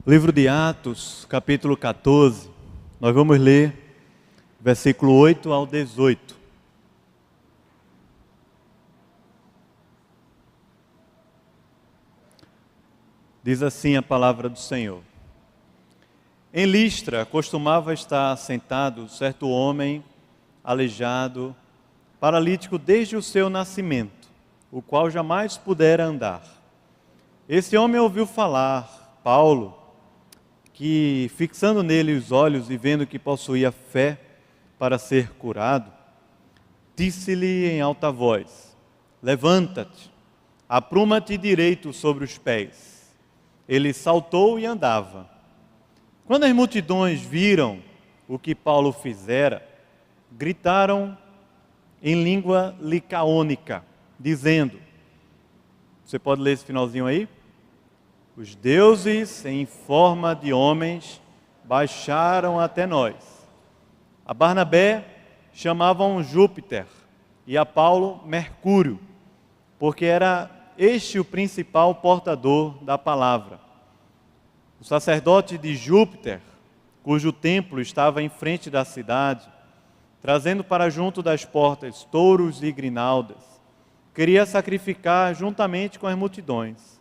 Livro de Atos, capítulo 14, nós vamos ler versículo 8 ao 18. Diz assim a palavra do Senhor. Em Listra costumava estar sentado certo homem aleijado, paralítico desde o seu nascimento, o qual jamais pudera andar. Esse homem ouviu falar, Paulo, que fixando nele os olhos e vendo que possuía fé para ser curado, disse-lhe em alta voz: levanta-te, apruma-te direito sobre os pés. Ele saltou e andava. Quando as multidões viram o que Paulo fizera, gritaram em língua licaônica, dizendo, você pode ler esse finalzinho aí? Os deuses em forma de homens baixaram até nós. A Barnabé chamavam Júpiter e a Paulo Mercúrio, porque era este o principal portador da palavra. O sacerdote de Júpiter, cujo templo estava em frente da cidade, trazendo para junto das portas touros e grinaldas, queria sacrificar juntamente com as multidões.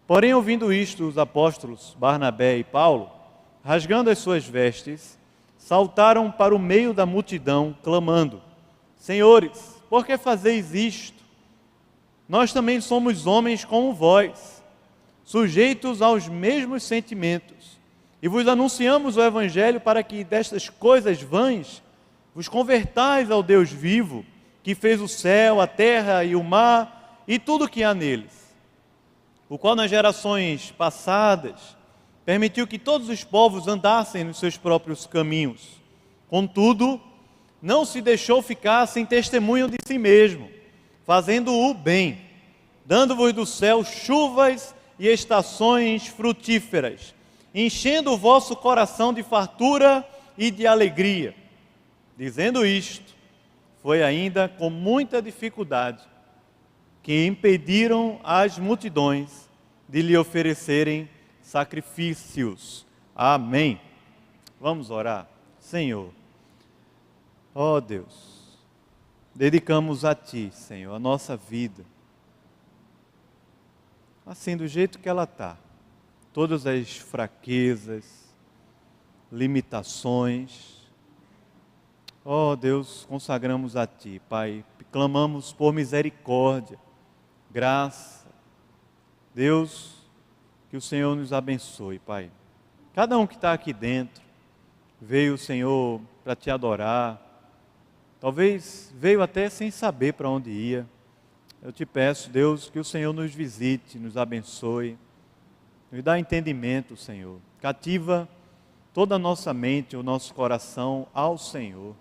Porém, ouvindo isto, os apóstolos Barnabé e Paulo, rasgando as suas vestes, saltaram para o meio da multidão, clamando: Senhores, por que fazeis isto? Nós também somos homens como vós, sujeitos aos mesmos sentimentos, e vos anunciamos o Evangelho para que destas coisas vãs vos convertais ao Deus vivo, que fez o céu, a terra e o mar e tudo o que há neles, o qual nas gerações passadas permitiu que todos os povos andassem nos seus próprios caminhos. Contudo, não se deixou ficar sem testemunho de si mesmo, fazendo o bem, dando-vos do céu chuvas e estações frutíferas, enchendo o vosso coração de fartura e de alegria. Dizendo isto, foi ainda com muita dificuldade que impediram as multidões de lhe oferecerem sacrifícios. Amém. Vamos orar. Senhor, ó Deus, dedicamos a Ti, Senhor, a nossa vida, assim do jeito que ela está, todas as fraquezas, limitações. Ó Deus, consagramos a Ti, Pai, clamamos por misericórdia, graça. Deus, que o Senhor nos abençoe, Pai. Cada um que está aqui dentro, veio, Senhor, para Te adorar, talvez veio até sem saber para onde ia. Eu Te peço, Deus, que o Senhor nos visite, nos abençoe, nos dá entendimento, Senhor. Cativa toda a nossa mente, o nosso coração ao Senhor.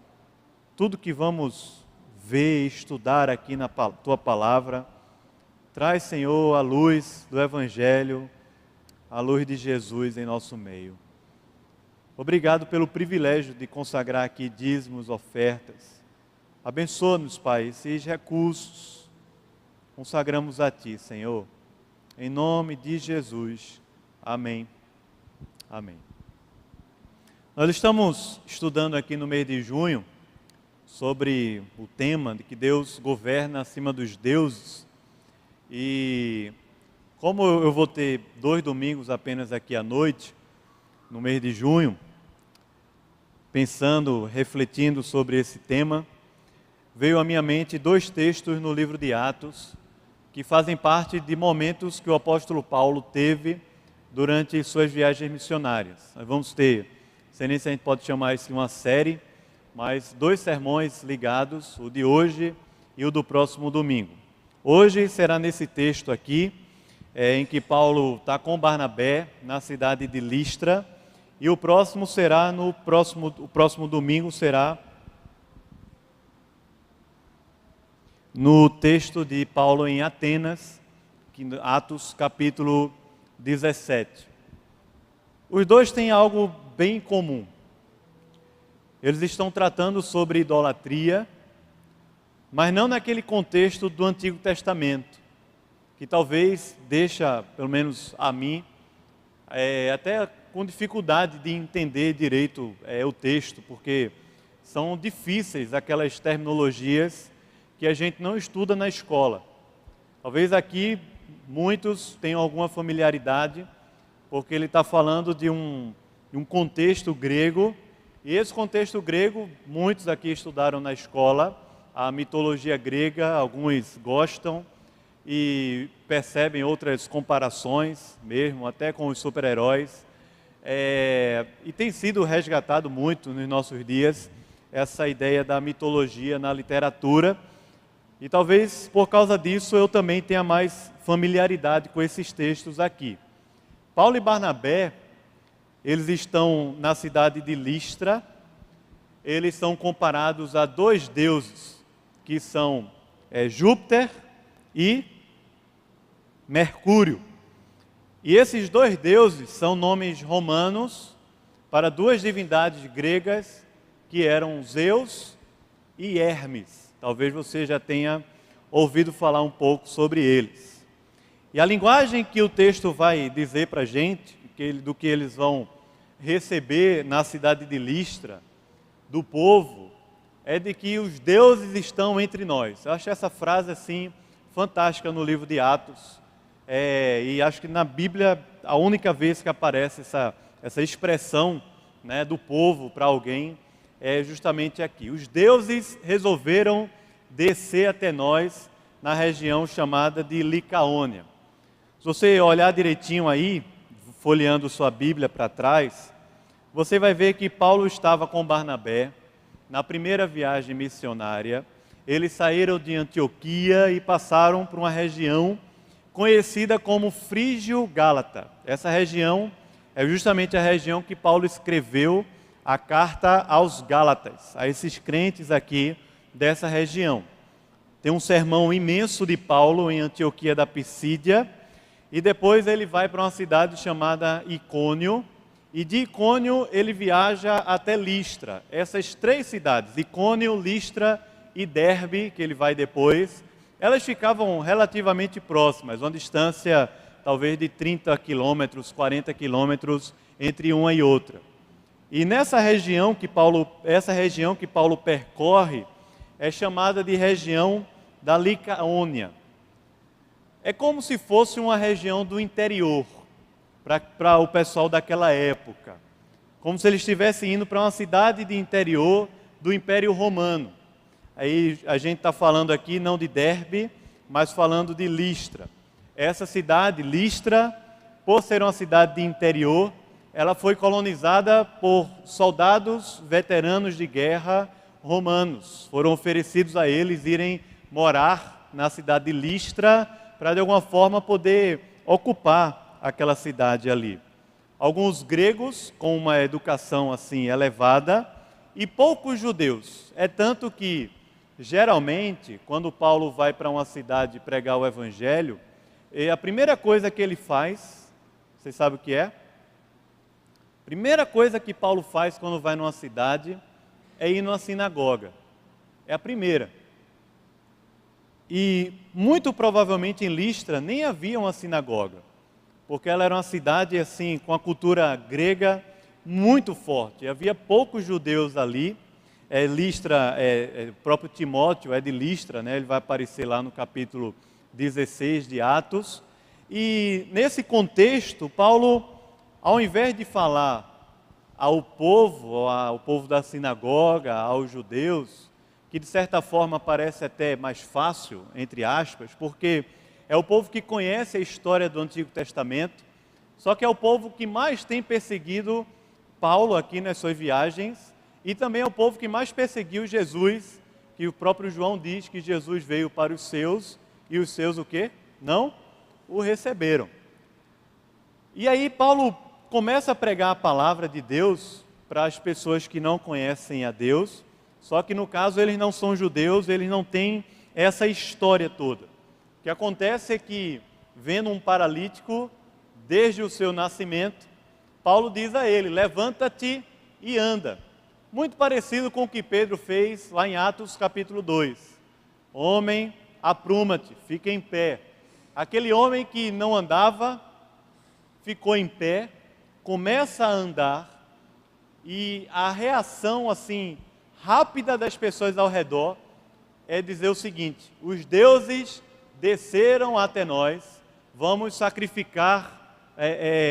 Tudo que vamos ver e estudar aqui na Tua palavra, traz, Senhor, a luz do Evangelho, a luz de Jesus em nosso meio. Obrigado pelo privilégio de consagrar aqui dízimos, ofertas. Abençoa-nos, Pai, esses recursos. Consagramos a Ti, Senhor. Em nome de Jesus. Amém. Amém. Nós estamos estudando aqui no mês de junho sobre o tema de que Deus governa acima dos deuses. E como eu vou ter 2 domingos apenas aqui à noite, no mês de junho, pensando, refletindo sobre esse tema, veio à minha mente 2 textos no livro de Atos, que fazem parte de momentos que o apóstolo Paulo teve durante suas viagens missionárias. Nós vamos ter, não sei nem se a gente pode chamar isso de uma série, mas 2 sermões ligados, o de hoje e o do próximo domingo. Hoje será nesse texto aqui, em que Paulo está com Barnabé na cidade de Listra, e o próximo será o próximo domingo será no texto de Paulo em Atenas, Atos capítulo 17. Os 2 têm algo bem em comum. Eles estão tratando sobre idolatria, mas não naquele contexto do Antigo Testamento, que talvez deixa, pelo menos a mim, até com dificuldade de entender direito o texto, porque são difíceis aquelas terminologias que a gente não estuda na escola. Talvez aqui muitos tenham alguma familiaridade, porque ele está falando de um contexto grego, e esse contexto grego, muitos aqui estudaram na escola, a mitologia grega, alguns gostam e percebem outras comparações mesmo, até com os super-heróis, e tem sido resgatado muito nos nossos dias essa ideia da mitologia na literatura, e talvez por causa disso eu também tenha mais familiaridade com esses textos aqui. Paulo e Barnabé, eles estão na cidade de Listra, eles são comparados a dois deuses, que são Júpiter e Mercúrio. E esses dois deuses são nomes romanos para duas divindades gregas, que eram Zeus e Hermes. Talvez você já tenha ouvido falar um pouco sobre eles. E a linguagem que o texto vai dizer para a gente, do que eles vão receber na cidade de Listra, do povo, é de que os deuses estão entre nós. Eu acho essa frase assim fantástica no livro de Atos, e acho que na Bíblia a única vez que aparece essa expressão, né, do povo para alguém é justamente aqui. Os deuses resolveram descer até nós na região chamada de Licaônia. Se você olhar direitinho aí, folheando sua Bíblia para trás, você vai ver que Paulo estava com Barnabé na primeira viagem missionária. Eles saíram de Antioquia e passaram por uma região conhecida como Frígio-Gálata. Essa região é justamente a região que Paulo escreveu a carta aos Gálatas, a esses crentes aqui dessa região. Tem um sermão imenso de Paulo em Antioquia da Pisídia, e depois ele vai para uma cidade chamada Icônio, e de Icônio ele viaja até Listra. Essas três cidades, Icônio, Listra e Derbe, que ele vai depois, elas ficavam relativamente próximas, uma distância talvez de 30 quilômetros, 40 quilômetros entre uma e outra. E essa região que Paulo percorre é chamada de região da Licaônia. É como se fosse uma região do interior para o pessoal daquela época. Como se eles estivessem indo para uma cidade de interior do Império Romano. Aí a gente está falando aqui não de Derbe, mas falando de Listra. Essa cidade, Listra, por ser uma cidade de interior, ela foi colonizada por soldados veteranos de guerra romanos. Foram oferecidos a eles irem morar na cidade de Listra para de alguma forma poder ocupar aquela cidade ali. Alguns gregos com uma educação assim elevada e poucos judeus. É tanto que geralmente quando Paulo vai para uma cidade pregar o evangelho, a primeira coisa que ele faz, vocês sabem o que é? Primeira coisa que Paulo faz quando vai numa cidade é ir numa sinagoga. É a primeira. E muito provavelmente em Listra nem havia uma sinagoga, porque ela era uma cidade assim com a cultura grega muito forte. Havia poucos judeus ali. Listra, o próprio Timóteo é de Listra, né? Ele vai aparecer lá no capítulo 16 de Atos. E nesse contexto, Paulo, ao invés de falar ao povo da sinagoga, aos judeus, que de certa forma parece até mais fácil, entre aspas, porque é o povo que conhece a história do Antigo Testamento, só que é o povo que mais tem perseguido Paulo aqui nas suas viagens, e também é o povo que mais perseguiu Jesus, que o próprio João diz que Jesus veio para os seus, e os seus o quê? Não o receberam. E aí Paulo começa a pregar a palavra de Deus para as pessoas que não conhecem a Deus, só que no caso eles não são judeus, eles não têm essa história toda. O que acontece é que, vendo um paralítico desde o seu nascimento, Paulo diz a ele: levanta-te e anda. Muito parecido com o que Pedro fez lá em Atos capítulo 2. Homem, apruma-te, fica em pé. Aquele homem que não andava, ficou em pé, começa a andar e a reação assim rápida das pessoas ao redor é dizer o seguinte: os deuses desceram até nós, vamos sacrificar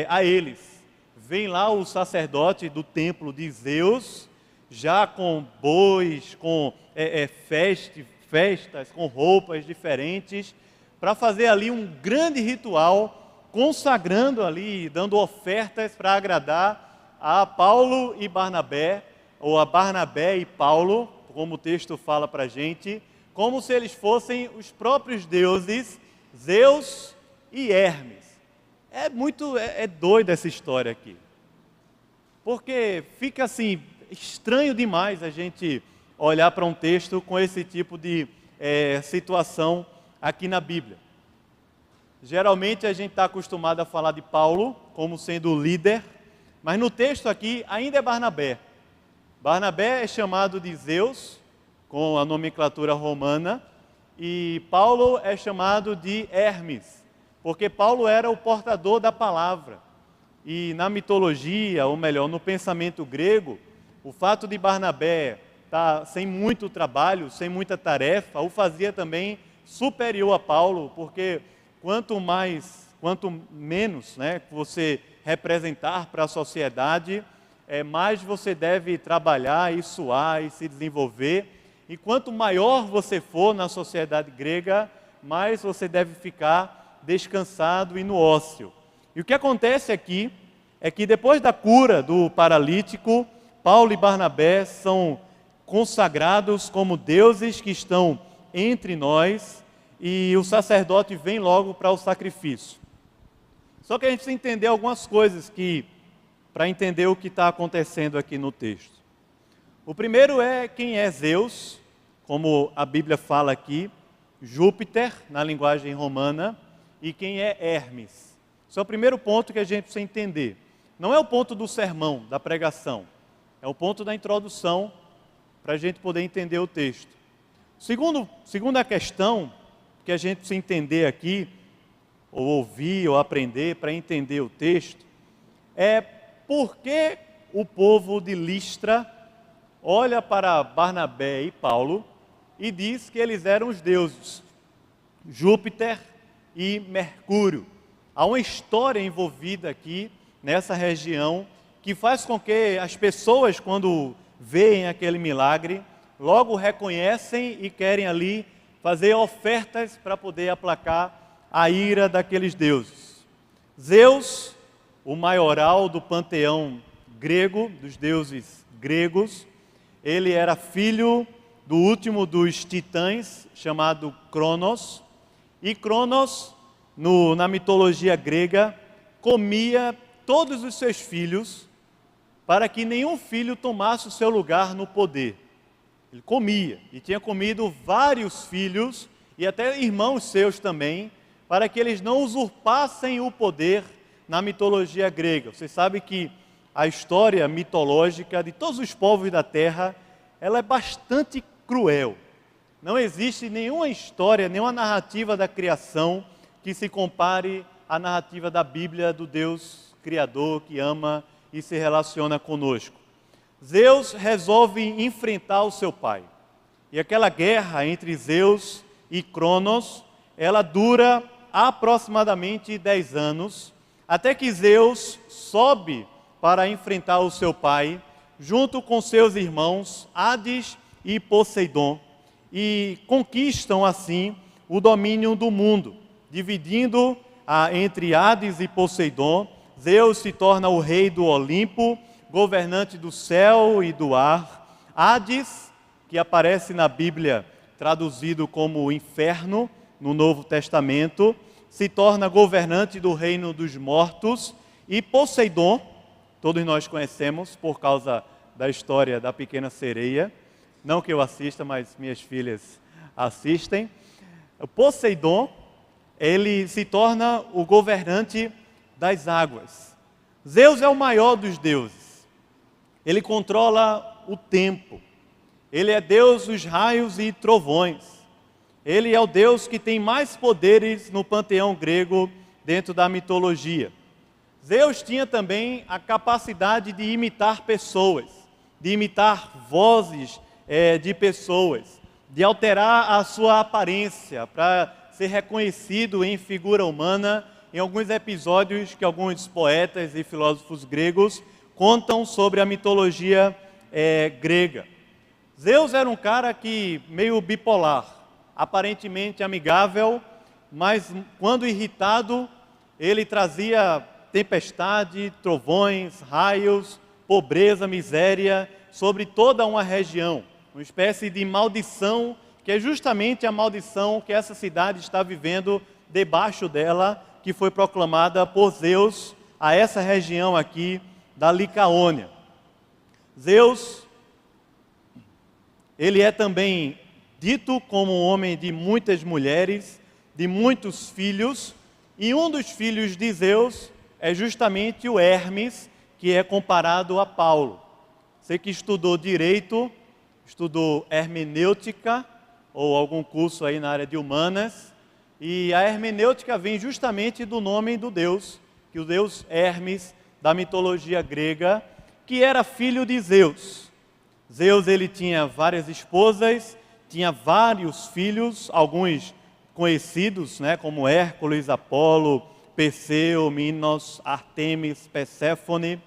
a eles. Vem lá o sacerdote do templo de Zeus, já com bois, com festas, com roupas diferentes, para fazer ali um grande ritual, consagrando ali, dando ofertas para agradar a Paulo e Barnabé, ou a Barnabé e Paulo, como o texto fala para a gente, como se eles fossem os próprios deuses, Zeus e Hermes. É doida essa história aqui, porque fica assim, estranho demais a gente olhar para um texto com esse tipo de situação aqui na Bíblia. Geralmente a gente está acostumado a falar de Paulo como sendo o líder, mas no texto aqui ainda é Barnabé. Barnabé é chamado de Zeus, com a nomenclatura romana, e Paulo é chamado de Hermes, porque Paulo era o portador da palavra. E na mitologia, ou melhor, no pensamento grego, o fato de Barnabé estar sem muito trabalho, sem muita tarefa, o fazia também superior a Paulo, porque quanto menos, né, você representar para a sociedade, mais você deve trabalhar e suar e se desenvolver. E quanto maior você for na sociedade grega, mais você deve ficar descansado e no ócio. E o que acontece aqui é que depois da cura do paralítico, Paulo e Barnabé são consagrados como deuses que estão entre nós, e o sacerdote vem logo para o sacrifício. Só que a gente precisa entender algumas coisas para entender o que está acontecendo aqui no texto. O primeiro é quem é Zeus, como a Bíblia fala aqui, Júpiter, na linguagem romana, e quem é Hermes. Esse é o primeiro ponto que a gente precisa entender. Não é o ponto do sermão, da pregação, é o ponto da introdução, para a gente poder entender o texto. Segunda questão que a gente precisa entender aqui, ou ouvir, ou aprender para entender o texto, é por que o povo de Listra olha para Barnabé e Paulo e diz que eles eram os deuses, Júpiter e Mercúrio. Há uma história envolvida aqui, nessa região, que faz com que as pessoas, quando veem aquele milagre, logo reconhecem e querem ali fazer ofertas para poder aplacar a ira daqueles deuses. Zeus, o maioral do panteão grego, dos deuses gregos, ele era filho do último dos titãs, chamado Cronos, e Cronos, na mitologia grega, comia todos os seus filhos, para que nenhum filho tomasse o seu lugar no poder. Ele comia, e tinha comido vários filhos, e até irmãos seus também, para que eles não usurpassem o poder na mitologia grega. Você sabe que a história mitológica de todos os povos da terra, ela é bastante cruel. Não existe nenhuma história, nenhuma narrativa da criação que se compare à narrativa da Bíblia do Deus Criador que ama e se relaciona conosco. Zeus resolve enfrentar o seu pai. E aquela guerra entre Zeus e Cronos, ela dura aproximadamente 10 anos, até que Zeus sobe para enfrentar o seu pai, junto com seus irmãos Hades e Poseidon, e conquistam assim o domínio do mundo, dividindo entre Hades e Poseidon. Zeus se torna o rei do Olimpo, governante do céu e do ar. Hades, que aparece na Bíblia traduzido como o inferno, no Novo Testamento, se torna governante do reino dos mortos. E Poseidon, todos nós conhecemos por causa da história da Pequena Sereia, não que eu assista, mas minhas filhas assistem. O Poseidon, ele se torna o governante das águas. Zeus é o maior dos deuses. Ele controla o tempo. Ele é Deus dos raios e trovões. Ele é o Deus que tem mais poderes no panteão grego dentro da mitologia. Zeus tinha também a capacidade de imitar pessoas, de imitar vozes de pessoas, de alterar a sua aparência para ser reconhecido em figura humana, em alguns episódios que alguns poetas e filósofos gregos contam sobre a mitologia grega. Zeus era um cara que meio bipolar, aparentemente amigável, mas quando irritado, ele trazia tempestade, trovões, raios, pobreza, miséria sobre toda uma região, uma espécie de maldição, que é justamente a maldição que essa cidade está vivendo debaixo dela, que foi proclamada por Zeus a essa região aqui da Licaônia. Zeus, ele é também dito como um homem de muitas mulheres, de muitos filhos, e um dos filhos de Zeus é justamente o Hermes, que é comparado a Paulo. Você que estudou direito, estudou hermenêutica, ou algum curso aí na área de humanas, e a hermenêutica vem justamente do nome do Deus, que o Deus Hermes, da mitologia grega, que era filho de Zeus. Zeus, ele tinha várias esposas, tinha vários filhos, alguns conhecidos, como Hércules, Apolo, Perseu, Minos, Artemis, Perséfone.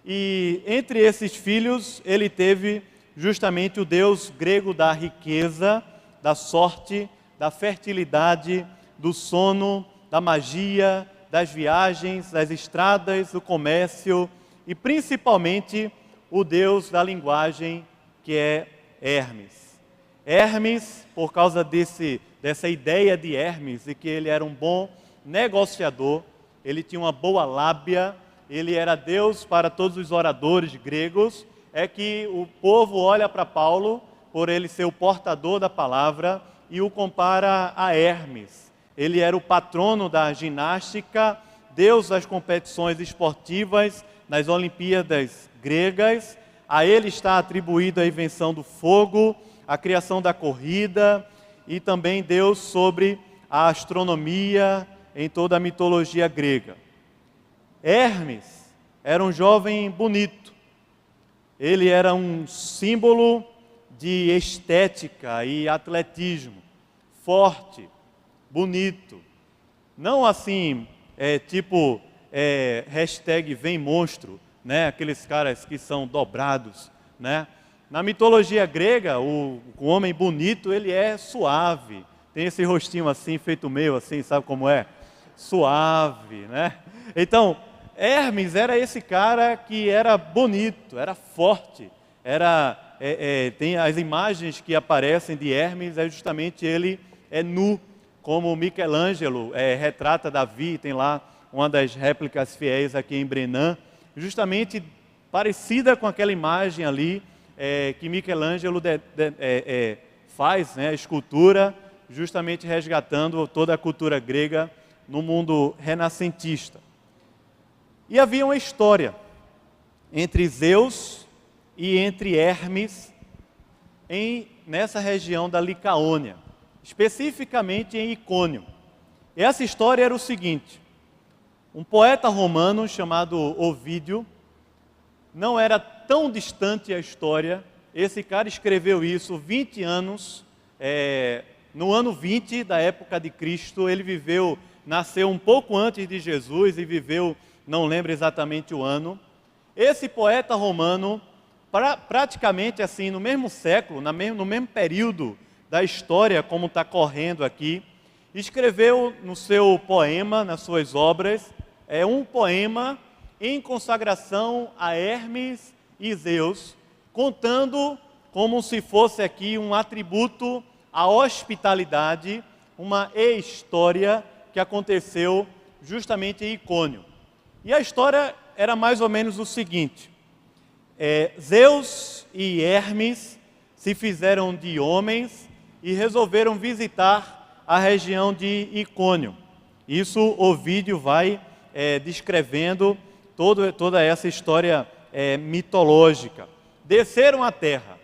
E entre esses filhos, ele teve justamente o deus grego da riqueza, da sorte, da fertilidade, do sono, da magia, das viagens, das estradas, do comércio e principalmente o deus da linguagem, que é Hermes. Hermes, por causa dessa ideia de Hermes, e que ele era um bom negociador, ele tinha uma boa lábia, ele era Deus para todos os oradores gregos, é que o povo olha para Paulo, por ele ser o portador da palavra, e o compara a Hermes. Ele era o patrono da ginástica, Deus das competições esportivas nas Olimpíadas gregas. A ele está atribuída a invenção do fogo, a criação da corrida e também Deus sobre a astronomia em toda a mitologia grega. Hermes era um jovem bonito. Ele era um símbolo de estética e atletismo, forte, bonito. Não assim, hashtag vem monstro, aqueles caras que são dobrados, Na mitologia grega, o homem bonito, ele é suave. Tem esse rostinho assim, feito meio assim, sabe como é? Suave, Então, Hermes era esse cara que era bonito, era forte, tem as imagens que aparecem de Hermes, justamente ele nu, como Michelangelo retrata Davi, tem lá uma das réplicas fiéis aqui em Brenan, justamente parecida com aquela imagem ali que Michelangelo faz, a escultura, justamente resgatando toda a cultura grega no mundo renascentista. E havia uma história entre Zeus e entre Hermes nessa região da Licaônia, especificamente em Icônio. E essa história era o seguinte: um poeta romano chamado Ovídio, não era tão distante a história, esse cara escreveu isso 20 anos, no ano 20 da época de Cristo, ele nasceu um pouco antes de Jesus e viveu, não lembro exatamente o ano. Esse poeta romano, praticamente assim, no mesmo século, no mesmo período da história, como está correndo aqui, escreveu no seu poema, nas suas obras, um poema em consagração a Hermes e Zeus, contando como se fosse aqui um atributo à hospitalidade, uma história que aconteceu justamente em Icônio. E a história era mais ou menos o seguinte: Zeus e Hermes se fizeram de homens e resolveram visitar a região de Icônio. Isso Ovídio vai descrevendo toda essa história mitológica. Desceram à terra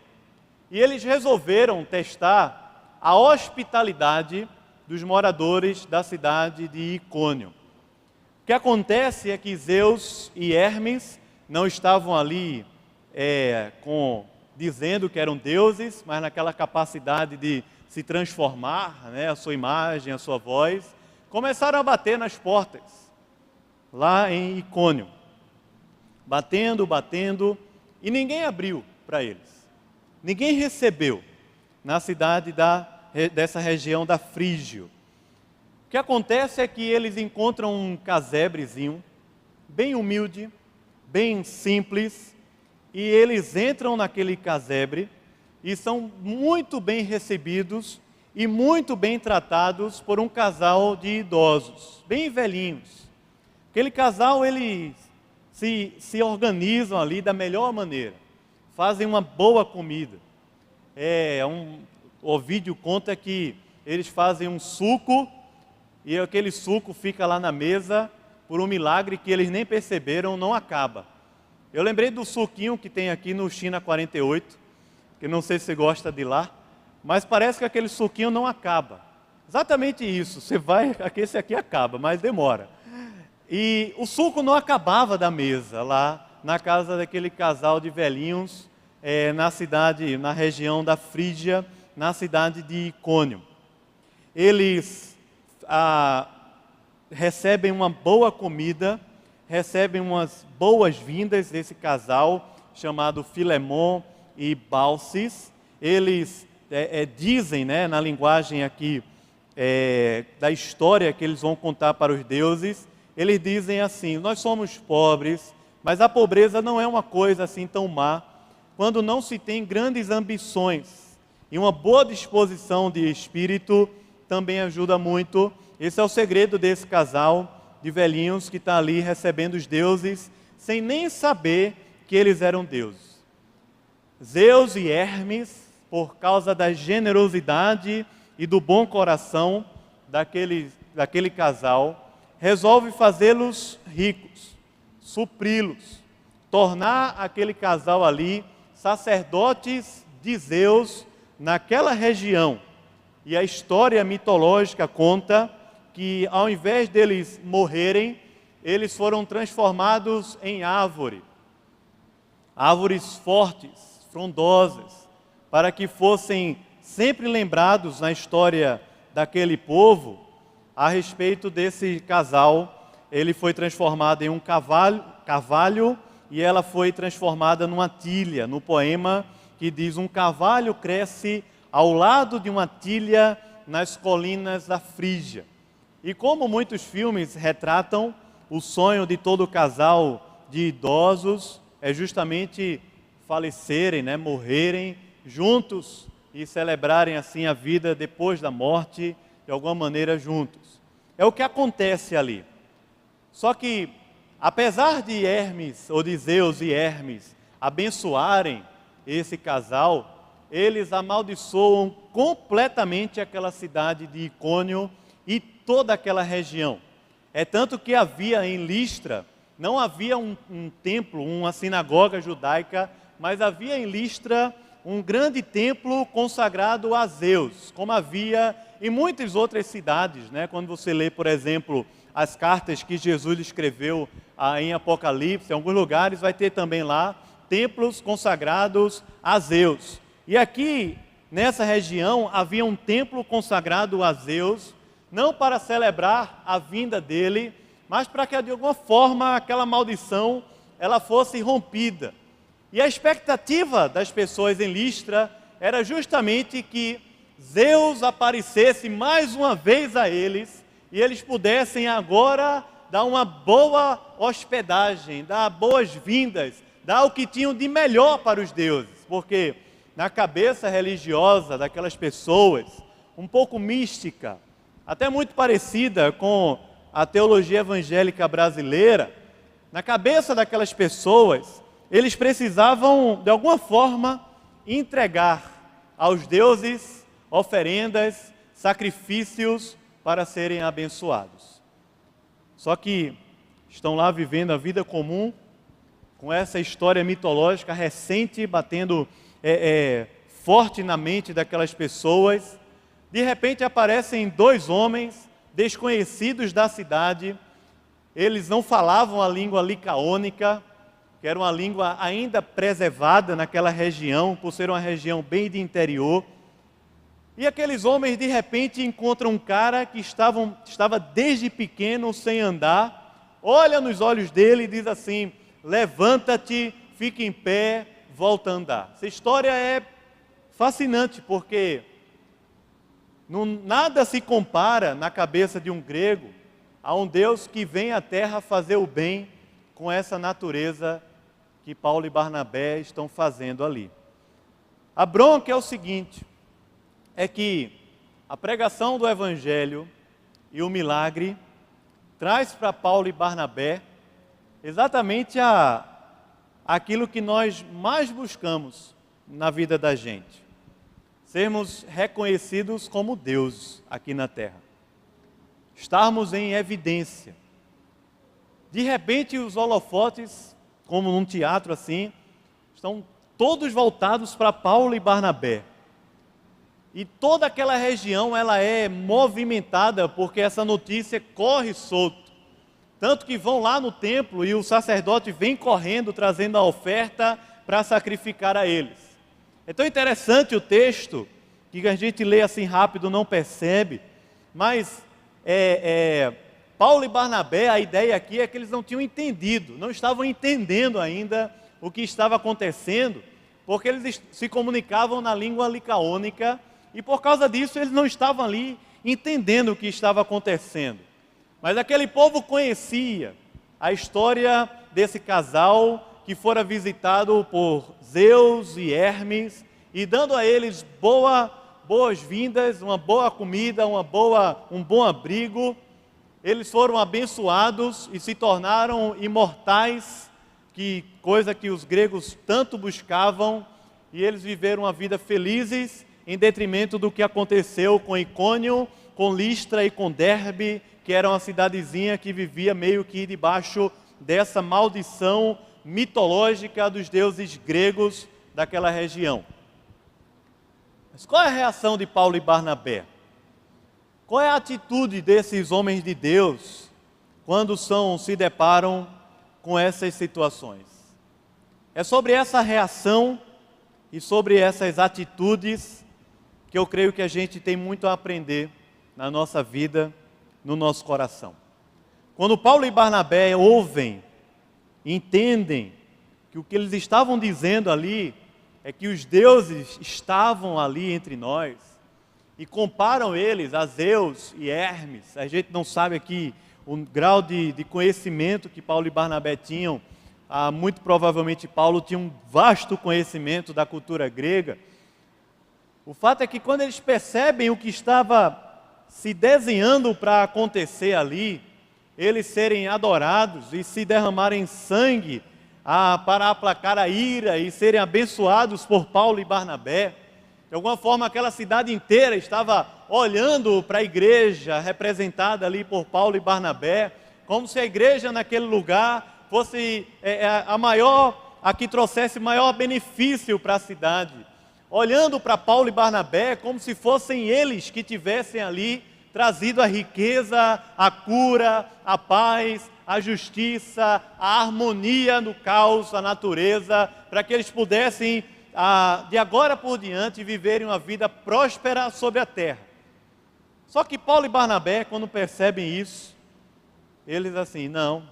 e eles resolveram testar a hospitalidade dos moradores da cidade de Icônio. que acontece é que Zeus e Hermes não estavam ali dizendo que eram deuses, mas naquela capacidade de se transformar, né, a sua imagem, a sua voz, começaram a bater nas portas, lá em Icônio. Batendo, e ninguém abriu para eles. Ninguém recebeu na cidade dessa região da Frígia. O que acontece é que eles encontram um casebrezinho, bem humilde, bem simples, e eles entram naquele casebre e são muito bem recebidos e muito bem tratados por um casal de idosos, bem velhinhos. Aquele casal, eles se organizam ali da melhor maneira, fazem uma boa comida. O vídeo conta que eles fazem um suco, e aquele suco fica lá na mesa, por um milagre que eles nem perceberam, não acaba. Eu lembrei do suquinho que tem aqui no China 48, que não sei se você gosta de lá, mas parece que aquele suquinho não acaba. Exatamente isso, esse aqui acaba, mas demora. E o suco não acabava da mesa, lá na casa daquele casal de velhinhos, na região da Frígia, na cidade de Icônio. Eles recebem uma boa comida, recebem umas boas-vindas desse casal, chamado Filemon e Baucis. Eles dizem, né, na linguagem aqui da história que eles vão contar para os deuses, eles dizem assim: nós somos pobres, mas a pobreza não é uma coisa assim tão má, quando não se tem grandes ambições, e uma boa disposição de espírito também ajuda muito. Esse é o segredo desse casal de velhinhos que está ali recebendo os deuses, sem nem saber que eles eram deuses. Zeus e Hermes, por causa da generosidade e do bom coração daquele casal, resolve fazê-los ricos, supri-los, tornar aquele casal ali sacerdotes de Zeus naquela região. E a história mitológica conta que, ao invés deles morrerem, eles foram transformados em árvores fortes, frondosas, para que fossem sempre lembrados na história daquele povo a respeito desse casal. Ele foi transformado em um cavalo e ela foi transformada numa tilha, no poema que diz: um cavalo cresce ao lado de uma tilha nas colinas da Frígia. E como muitos filmes retratam, o sonho de todo casal de idosos é justamente falecerem, né, morrerem juntos e celebrarem assim a vida depois da morte, de alguma maneira juntos. É o que acontece ali. Só que, apesar de Hermes, ou de Zeus e Hermes, abençoarem esse casal, eles amaldiçoam completamente aquela cidade de Icônio e toda aquela região. É tanto que havia em Listra, não havia um templo, uma sinagoga judaica, mas havia em Listra um grande templo consagrado a Zeus, como havia em muitas outras cidades, né? Quando você lê, por exemplo, as cartas que Jesus escreveu em Apocalipse, em alguns lugares vai ter também lá templos consagrados a Zeus. E aqui, nessa região, havia um templo consagrado a Zeus, não para celebrar a vinda dele, mas para que de alguma forma aquela maldição ela fosse rompida. E a expectativa das pessoas em Listra era justamente que Zeus aparecesse mais uma vez a eles e eles pudessem agora dar uma boa hospedagem, dar boas-vindas, dar o que tinham de melhor para os deuses, porque na cabeça religiosa daquelas pessoas, um pouco mística, até muito parecida com a teologia evangélica brasileira, na cabeça daquelas pessoas, eles precisavam, de alguma forma, entregar aos deuses oferendas, sacrifícios para serem abençoados. Só que estão lá vivendo a vida comum, com essa história mitológica recente, batendo forte na mente daquelas pessoas. De repente aparecem dois homens desconhecidos da cidade. eles não falavam a língua licaônica, que era uma língua ainda preservada naquela região, por ser uma região bem de interior. E aqueles homens, de repente, encontram um cara que estava desde pequeno sem andar, olha nos olhos dele e diz assim: levanta-te, fica em pé, volta a andar. Essa história é fascinante, porque nada se compara na cabeça de um grego a um Deus que vem à terra fazer o bem com essa natureza que Paulo e Barnabé estão fazendo ali. A bronca é o seguinte, é que a pregação do Evangelho e o milagre traz para Paulo e Barnabé exatamente aquilo que nós mais buscamos na vida da gente: sermos reconhecidos como deuses aqui na terra, estarmos em evidência. De repente os holofotes, como num teatro assim, estão todos voltados para Paulo e Barnabé. E toda aquela região ela é movimentada porque essa notícia corre solto. Tanto que vão lá no templo e o sacerdote vem correndo trazendo a oferta para sacrificar a eles. É tão interessante o texto que a gente lê assim rápido não percebe, mas Paulo e Barnabé, a ideia aqui é que eles não tinham entendido, não estavam entendendo ainda o que estava acontecendo, porque eles se comunicavam na língua licaônica e por causa disso eles não estavam ali entendendo o que estava acontecendo. Mas aquele povo conhecia a história desse casal que fora visitado por Zeus e Hermes e dando a eles boas-vindas, uma boa comida, um bom abrigo. Eles foram abençoados e se tornaram imortais, coisa que os gregos tanto buscavam, e eles viveram uma vida felizes em detrimento do que aconteceu com Icônio, com Listra e com Derbe, que era uma cidadezinha que vivia meio que debaixo dessa maldição mitológica dos deuses gregos daquela região. Mas qual é a reação de Paulo e Barnabé? Qual é a atitude desses homens de Deus quando se deparam com essas situações? É sobre essa reação e sobre essas atitudes que eu creio que a gente tem muito a aprender na nossa vida, no nosso coração. Quando Paulo e Barnabé ouvem, entendem que o que eles estavam dizendo ali é que os deuses estavam ali entre nós, e comparam eles a Zeus e Hermes. A gente não sabe aqui o grau de conhecimento que Paulo e Barnabé tinham. Muito provavelmente Paulo tinha um vasto conhecimento da cultura grega. O fato é que quando eles percebem o que estava se desenhando para acontecer ali, eles serem adorados e se derramarem sangue para aplacar a ira e serem abençoados por Paulo e Barnabé, de alguma forma aquela cidade inteira estava olhando para a igreja representada ali por Paulo e Barnabé, como se a igreja naquele lugar fosse a que trouxesse maior benefício para a cidade. Olhando para Paulo e Barnabé como se fossem eles que tivessem ali trazido a riqueza, a cura, a paz, a justiça, a harmonia no caos, a natureza, para que eles pudessem de agora por diante viverem uma vida próspera sobre a terra. Só que Paulo e Barnabé, quando percebem isso, eles assim: não,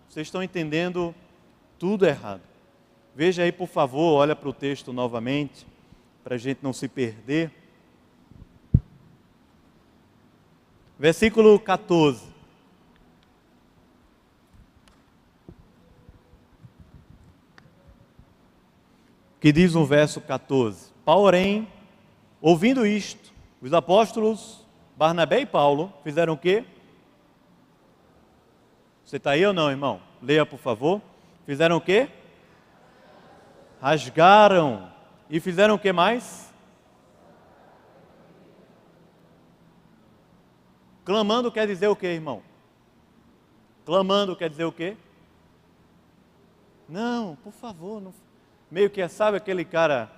vocês estão entendendo tudo errado. Veja aí, por favor, olha para o texto novamente, para a gente não se perder. Versículo 14. Que diz no verso 14: porém, ouvindo isto, os apóstolos Barnabé e Paulo fizeram o quê? Você está aí ou não, irmão? Leia, por favor. Fizeram o quê? Rasgaram. E fizeram o que mais? Clamando quer dizer o quê, irmão? Clamando quer dizer o quê? Não, por favor, não. Meio que sabe aquele cara,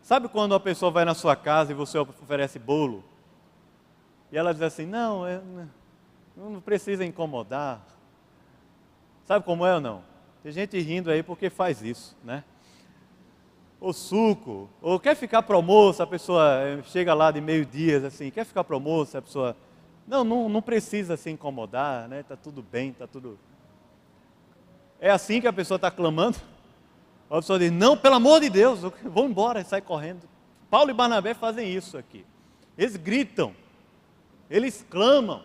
sabe quando a pessoa vai na sua casa e você oferece bolo? E ela diz assim: não precisa incomodar. Sabe como é ou não? Tem gente rindo aí porque faz isso, né? Ou suco, ou quer ficar pro almoço, a pessoa chega lá de meio-dia, assim, quer ficar pro almoço, a pessoa, não precisa se incomodar, né? Tá tudo bem, tá tudo... É assim que a pessoa está clamando? A pessoa diz, não, pelo amor de Deus, vou embora, e sai correndo. Paulo e Barnabé fazem isso aqui. Eles gritam, eles clamam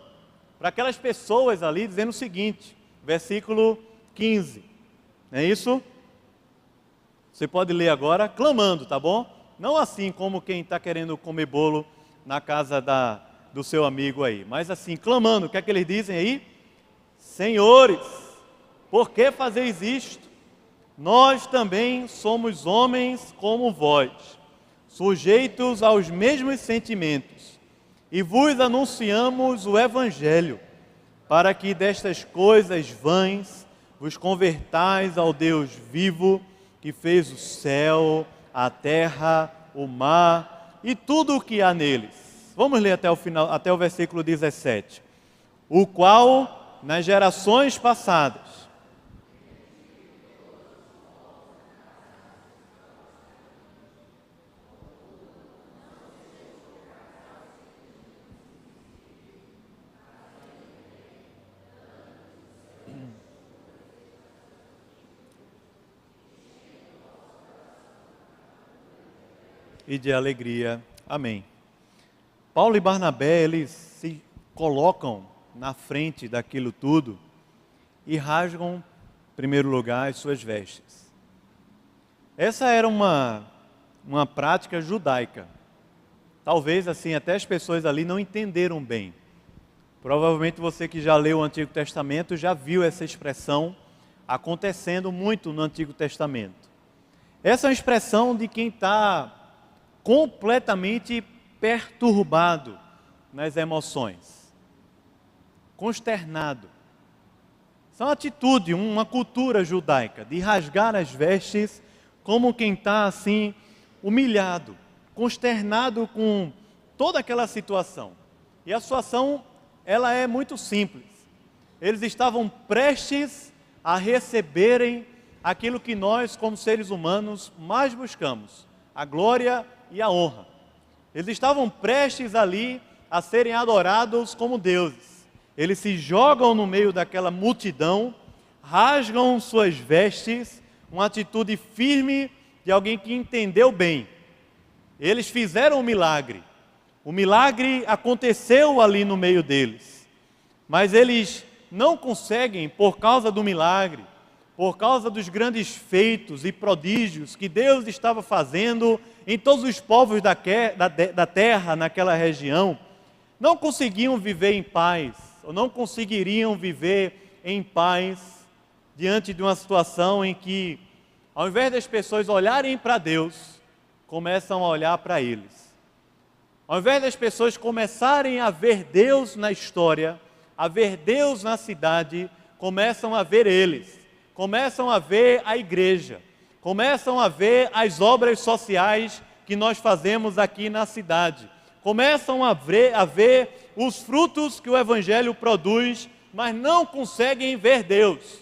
para aquelas pessoas ali, dizendo o seguinte, versículo 15, não é isso? Você pode ler agora, clamando, tá bom? Não assim como quem está querendo comer bolo na casa do seu amigo aí, mas assim, clamando. O que é que eles dizem aí? Senhores, por que fazeis isto? Nós também somos homens como vós, sujeitos aos mesmos sentimentos, e vos anunciamos o Evangelho, para que destas coisas vãs vos convertais ao Deus vivo, que fez o céu, a terra, o mar e tudo o que há neles. Vamos ler até o final, até o versículo 17. O qual, nas gerações passadas, e de alegria. Amém. Paulo e Barnabé, eles se colocam na frente daquilo tudo e rasgam, em primeiro lugar, as suas vestes. Essa era uma prática judaica. Talvez assim, até as pessoas ali não entenderam bem. Provavelmente você que já leu o Antigo Testamento já viu essa expressão acontecendo muito no Antigo Testamento. Essa é uma expressão de quem está completamente perturbado nas emoções, consternado. Isso é uma atitude, uma cultura judaica, de rasgar as vestes como quem está assim, humilhado, consternado com toda aquela situação. E a situação, ela é muito simples. Eles estavam prestes a receberem aquilo que nós, como seres humanos, mais buscamos, a glória e a honra. Eles estavam prestes ali a serem adorados como deuses. Eles se jogam no meio daquela multidão, rasgam suas vestes, uma atitude firme de alguém que entendeu bem. Eles fizeram um milagre. O milagre aconteceu ali no meio deles. Mas eles não conseguem, por causa do milagre, por causa dos grandes feitos e prodígios que Deus estava fazendo em todos os povos da terra, naquela região, não conseguiam viver em paz, ou não conseguiriam viver em paz diante de uma situação em que, ao invés das pessoas olharem para Deus, começam a olhar para eles. Ao invés das pessoas começarem a ver Deus na história, a ver Deus na cidade, começam a ver eles, começam a ver a igreja, começam a ver as obras sociais que nós fazemos aqui na cidade, começam a ver os frutos que o Evangelho produz, mas não conseguem ver Deus.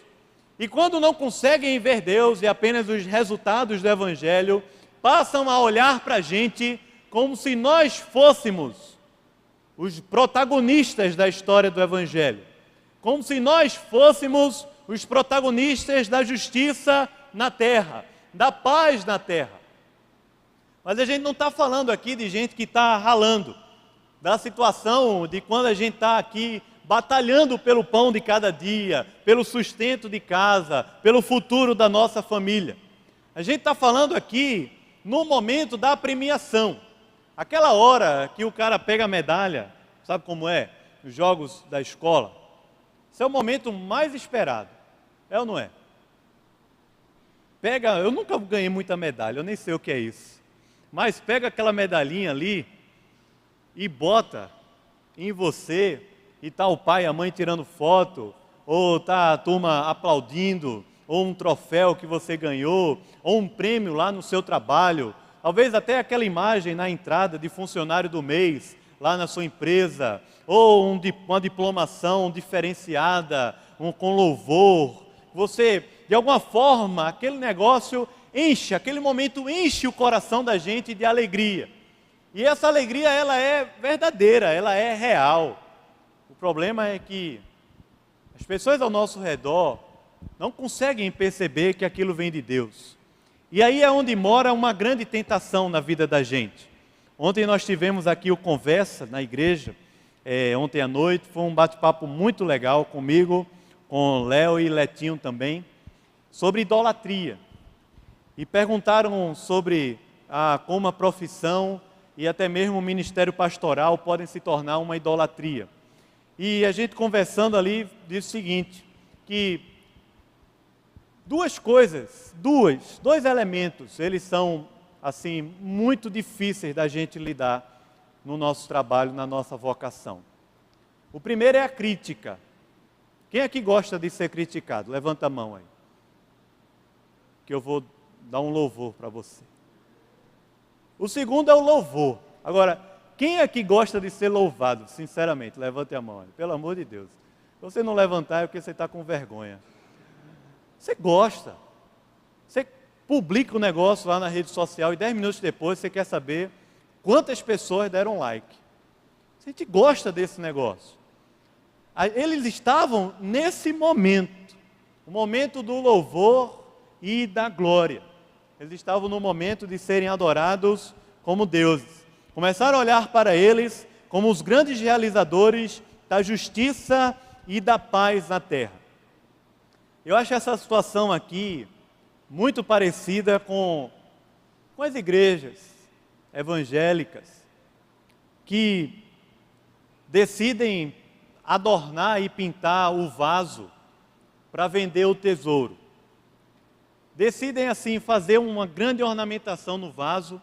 E quando não conseguem ver Deus e apenas os resultados do Evangelho, passam a olhar para a gente como se nós fôssemos os protagonistas da história do Evangelho, como se nós fôssemos os protagonistas da justiça na terra, da paz na terra. Mas a gente não está falando aqui de gente que está ralando, da situação de quando a gente está aqui batalhando pelo pão de cada dia, pelo sustento de casa, pelo futuro da nossa família. A gente está falando aqui no momento da premiação, aquela hora que o cara pega a medalha, sabe como é? Os jogos da escola. Esse é o momento mais esperado, é ou não é? Eu nunca ganhei muita medalha, eu nem sei o que é isso. Mas pega aquela medalhinha ali e bota em você, e tá o pai e a mãe tirando foto, ou tá a turma aplaudindo, ou um troféu que você ganhou, ou um prêmio lá no seu trabalho, talvez até aquela imagem na entrada de funcionário do mês, lá na sua empresa, ou uma diplomação diferenciada, com louvor, você, de alguma forma, aquele negócio enche, aquele momento enche o coração da gente de alegria. E essa alegria, ela é verdadeira, ela é real. O problema é que as pessoas ao nosso redor não conseguem perceber que aquilo vem de Deus. E aí é onde mora uma grande tentação na vida da gente. Ontem nós tivemos aqui o Conversa na igreja, ontem à noite, foi um bate-papo muito legal comigo, com Léo e Letinho também, sobre idolatria. E perguntaram sobre como a profissão e até mesmo o ministério pastoral podem se tornar uma idolatria. E a gente conversando ali disse o seguinte, que dois elementos, eles são assim muito difíceis da gente lidar no nosso trabalho, na nossa vocação. O primeiro é a crítica. Quem é que gosta de ser criticado? Levanta a mão aí, que eu vou dar um louvor para você. O segundo é o louvor. Agora, quem é que gosta de ser louvado? Sinceramente, levante a mão aí. Pelo amor de Deus. Se você não levantar é porque você está com vergonha. Você gosta. Você publica um negócio lá na rede social e 10 minutos depois você quer saber quantas pessoas deram like. A gente gosta desse negócio. Eles estavam nesse momento, o momento do louvor e da glória. Eles estavam no momento de serem adorados como deuses. Começaram a olhar para eles como os grandes realizadores da justiça e da paz na terra. Eu acho essa situação aqui muito parecida com as igrejas evangélicas que decidem adornar e pintar o vaso para vender o tesouro. Decidem assim fazer uma grande ornamentação no vaso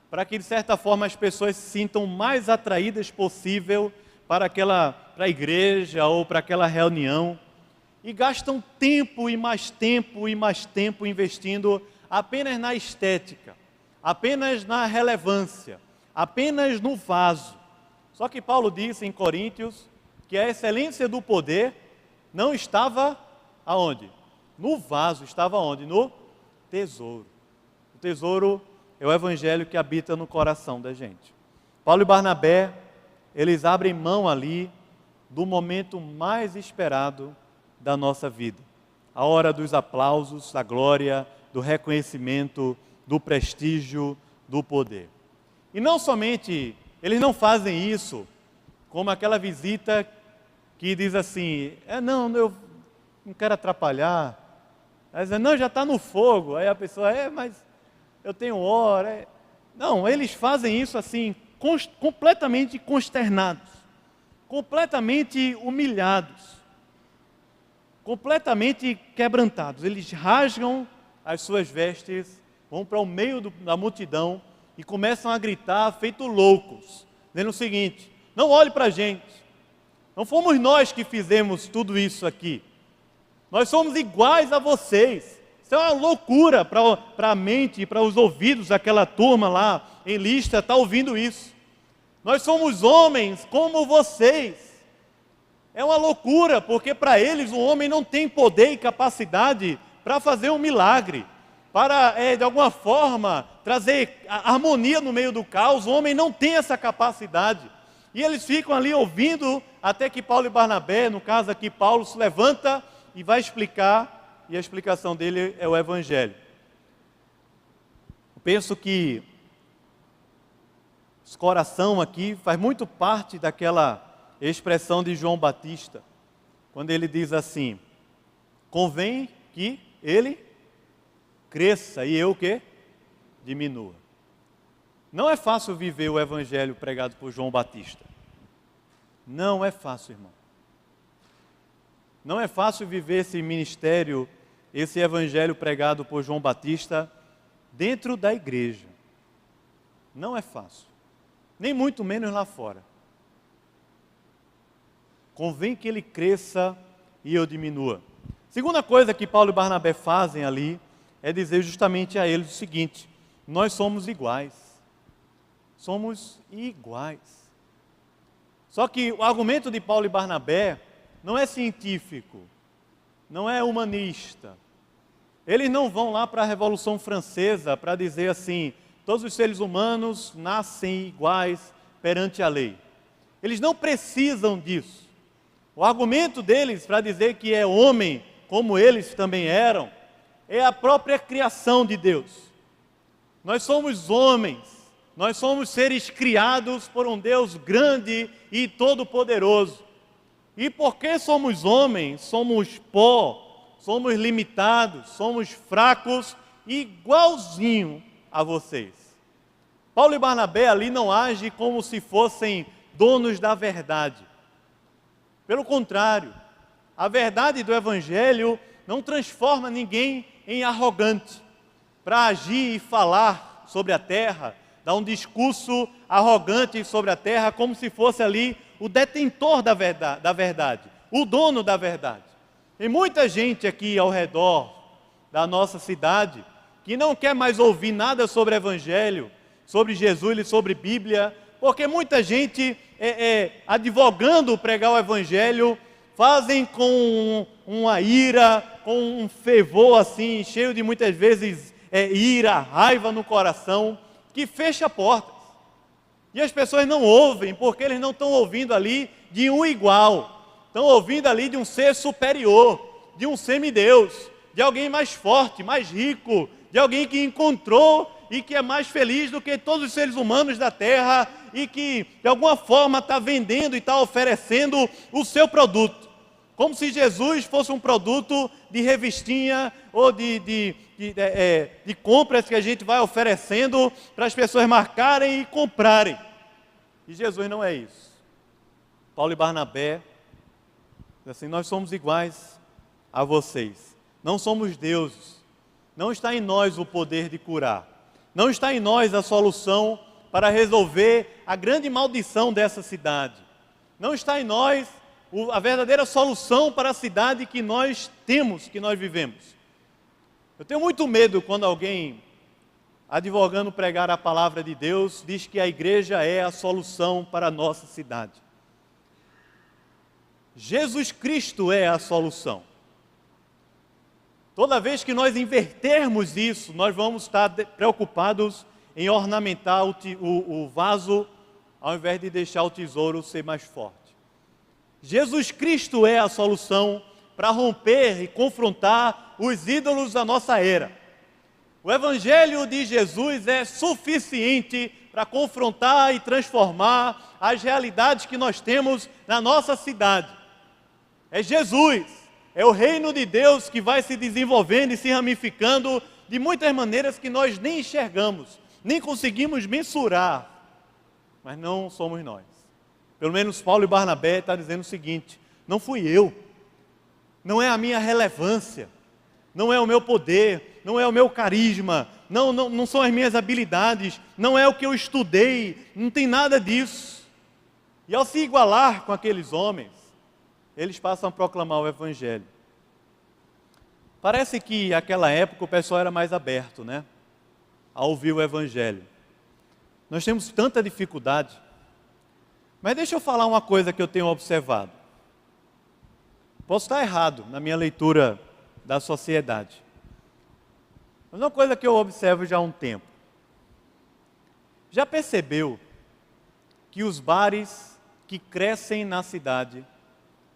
para que de certa forma as pessoas se sintam mais atraídas possível para a igreja ou para aquela reunião e gastam tempo e mais tempo e mais tempo investindo apenas na estética, apenas na relevância, apenas no vaso. Só que Paulo disse em Coríntios que a excelência do poder não estava aonde? No vaso, estava onde? No tesouro. O tesouro é o evangelho que habita no coração da gente. Paulo e Barnabé, eles abrem mão ali do momento mais esperado da nossa vida. A hora dos aplausos, da glória, do reconhecimento, do prestígio, do poder. E não somente, eles não fazem isso como aquela visita que diz assim, eu não quero atrapalhar. Aí diz, não, já está no fogo. Aí a pessoa, mas eu tenho hora. Não, eles fazem isso assim, completamente consternados, completamente humilhados, completamente quebrantados. Eles rasgam as suas vestes, vão para o meio da multidão e começam a gritar feito loucos, dizendo o seguinte, não olhe para a gente, não fomos nós que fizemos tudo isso aqui, nós somos iguais a vocês. Isso é uma loucura para a mente e para os ouvidos daquela turma lá em Listra, está ouvindo isso. Nós somos homens como vocês. É uma loucura, porque para eles o homem não tem poder e capacidade para fazer um milagre, para de alguma forma trazer harmonia no meio do caos. O homem não tem essa capacidade. E eles ficam ali ouvindo até que Paulo e Barnabé, no caso aqui Paulo, se levanta e vai explicar, e a explicação dele é o Evangelho. Eu penso que esse coração aqui faz muito parte daquela expressão de João Batista, quando ele diz assim, convém que ele cresça e eu o quê? Diminua. Não é fácil viver o Evangelho pregado por João Batista. Não é fácil, irmão. Não é fácil viver esse ministério, esse Evangelho pregado por João Batista dentro da igreja. Não é fácil. Nem muito menos lá fora. Convém que ele cresça e eu diminua. Segunda coisa que Paulo e Barnabé fazem ali é dizer justamente a eles o seguinte, nós somos iguais. Somos iguais. Só que o argumento de Paulo e Barnabé não é científico. não é humanista. Eles não vão lá para a Revolução Francesa para dizer assim, todos os seres humanos nascem iguais perante a lei. Eles não precisam disso. O argumento deles para dizer que é homem, como eles também eram, é a própria criação de Deus. Nós somos homens, nós somos seres criados por um Deus grande e todo-poderoso. E porque somos homens, somos pó, somos limitados, somos fracos, igualzinho a vocês. Paulo e Barnabé ali não agem como se fossem donos da verdade. Pelo contrário, a verdade do Evangelho não transforma ninguém em arrogante, para agir e falar sobre a terra, dar um discurso arrogante sobre a terra, como se fosse ali o detentor da verdade, o dono da verdade. Tem muita gente aqui ao redor da nossa cidade que não quer mais ouvir nada sobre o Evangelho, sobre Jesus e sobre Bíblia, porque muita gente advogando pregar o Evangelho, fazem com uma ira, com um fervor assim, cheio de muitas vezes ira, raiva no coração, que fecha portas. E as pessoas não ouvem, porque eles não estão ouvindo ali de um igual, estão ouvindo ali de um ser superior, de um semideus, de alguém mais forte, mais rico, de alguém que encontrou e que é mais feliz do que todos os seres humanos da terra e que de alguma forma está vendendo e está oferecendo o seu produto. Como se Jesus fosse um produto de revistinha ou de compras que a gente vai oferecendo para as pessoas marcarem e comprarem. E Jesus não é isso. Paulo e Barnabé, assim, nós somos iguais a vocês. Não somos deuses. Não está em nós o poder de curar. Não está em nós a solução para resolver a grande maldição dessa cidade. Não está em nós a verdadeira solução para a cidade que nós temos, que nós vivemos. Eu tenho muito medo quando alguém, advogando pregar a palavra de Deus, diz que a igreja é a solução para a nossa cidade. Jesus Cristo é a solução. Toda vez que nós invertermos isso, nós vamos estar preocupados em ornamentar o vaso, ao invés de deixar o tesouro ser mais forte. Jesus Cristo é a solução para romper e confrontar os ídolos da nossa era. O Evangelho de Jesus é suficiente para confrontar e transformar as realidades que nós temos na nossa cidade. É Jesus. É o reino de Deus que vai se desenvolvendo e se ramificando de muitas maneiras que nós nem enxergamos, nem conseguimos mensurar, mas não somos nós. Pelo menos Paulo e Barnabé estão dizendo o seguinte: não fui eu, não é a minha relevância, não é o meu poder, não é o meu carisma, não são as minhas habilidades, não é o que eu estudei, não tem nada disso. E ao se igualar com aqueles homens, eles passam a proclamar o Evangelho. Parece que naquela época o pessoal era mais aberto, né? A ouvir o Evangelho. Nós temos tanta dificuldade. Mas deixa eu falar uma coisa que eu tenho observado. Posso estar errado na minha leitura da sociedade. Mas uma coisa que eu observo já há um tempo. Já percebeu que os bares que crescem na cidade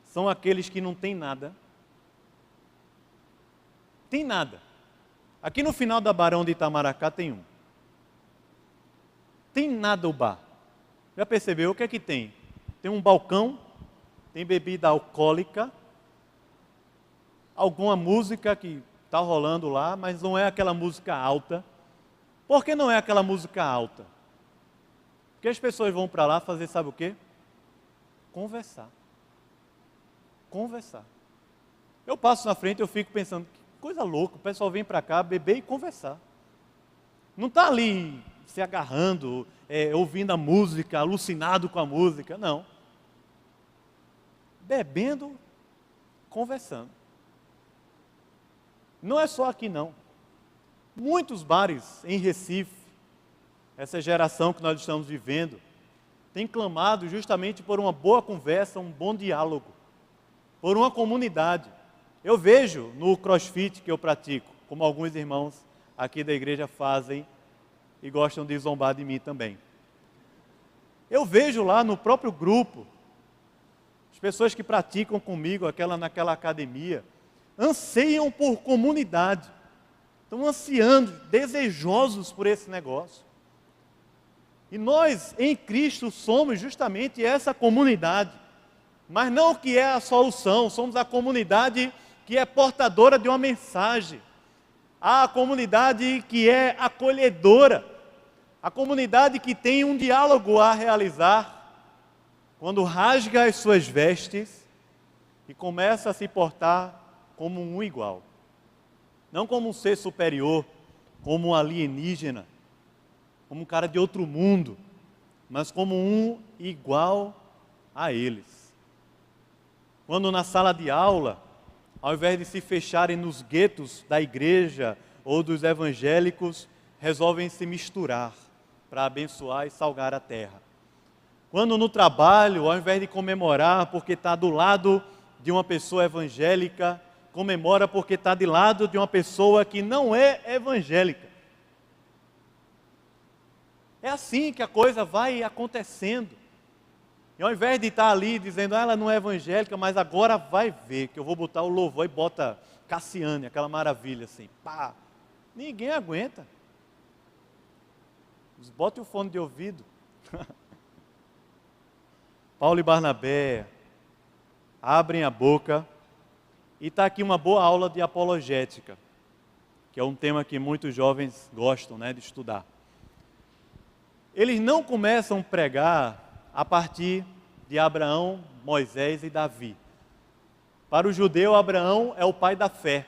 são aqueles que não têm nada? Tem nada. Aqui no final da Barão de Itamaracá tem um. Tem nada o bar. Já percebeu o que é que tem? Tem um balcão, tem bebida alcoólica, alguma música que está rolando lá, mas não é aquela música alta. Por que não é aquela música alta? Porque as pessoas vão para lá fazer, sabe o quê? Conversar. Conversar. Eu passo na frente e eu fico pensando, que coisa louca, o pessoal vem para cá beber e conversar. Não está ali se agarrando, ouvindo a música, alucinado com a música, não. Bebendo, conversando. Não é só aqui não. Muitos bares em Recife, essa geração que nós estamos vivendo, tem clamado justamente por uma boa conversa, um bom diálogo, por uma comunidade. Eu vejo no CrossFit que eu pratico, como alguns irmãos aqui da igreja fazem e gostam de zombar de mim também. Eu vejo lá no próprio grupo, as pessoas que praticam comigo naquela academia, anseiam por comunidade, estão ansiando, desejosos por esse negócio. E nós, em Cristo, somos justamente essa comunidade, mas não que é a solução, somos a comunidade que é portadora de uma mensagem, a comunidade que é acolhedora, a comunidade que tem um diálogo a realizar, quando rasga as suas vestes e começa a se portar como um igual. Não como um ser superior, como um alienígena, como um cara de outro mundo, mas como um igual a eles. Quando na sala de aula, ao invés de se fecharem nos guetos da igreja ou dos evangélicos, resolvem se misturar para abençoar e salgar a terra. Quando no trabalho, ao invés de comemorar porque está do lado de uma pessoa evangélica, comemora porque está do lado de uma pessoa que não é evangélica. É assim que a coisa vai acontecendo. E ao invés de estar ali dizendo, ela não é evangélica, mas agora vai ver que eu vou botar o louvor e bota Cassiane, aquela maravilha assim, pá. Ninguém aguenta. Bote o fone de ouvido. Paulo e Barnabé abrem a boca e está aqui uma boa aula de apologética, que é um tema que muitos jovens gostam, de estudar. Eles não começam a pregar a partir de Abraão, Moisés e Davi. Para o judeu, Abraão é o pai da fé,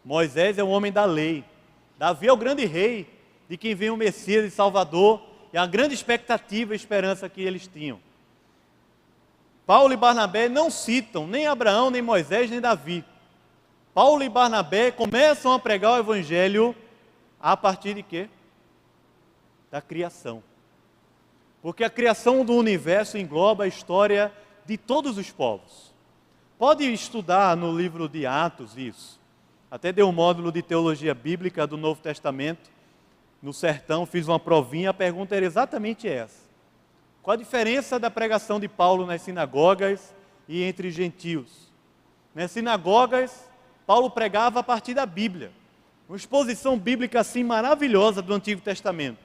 Moisés é o homem da lei, Davi é o grande rei, de quem vem o Messias e Salvador, e a grande expectativa e esperança que eles tinham. Paulo e Barnabé não citam nem Abraão, nem Moisés, nem Davi. Paulo e Barnabé começam a pregar o evangelho a partir de quê? Da criação. Porque a criação do universo engloba a história de todos os povos. Pode estudar no livro de Atos isso. Até dei um módulo de teologia bíblica do Novo Testamento. No sertão fiz uma provinha, a pergunta era exatamente essa. Qual a diferença da pregação de Paulo nas sinagogas e entre gentios? Nas sinagogas, Paulo pregava a partir da Bíblia. Uma exposição bíblica assim maravilhosa do Antigo Testamento.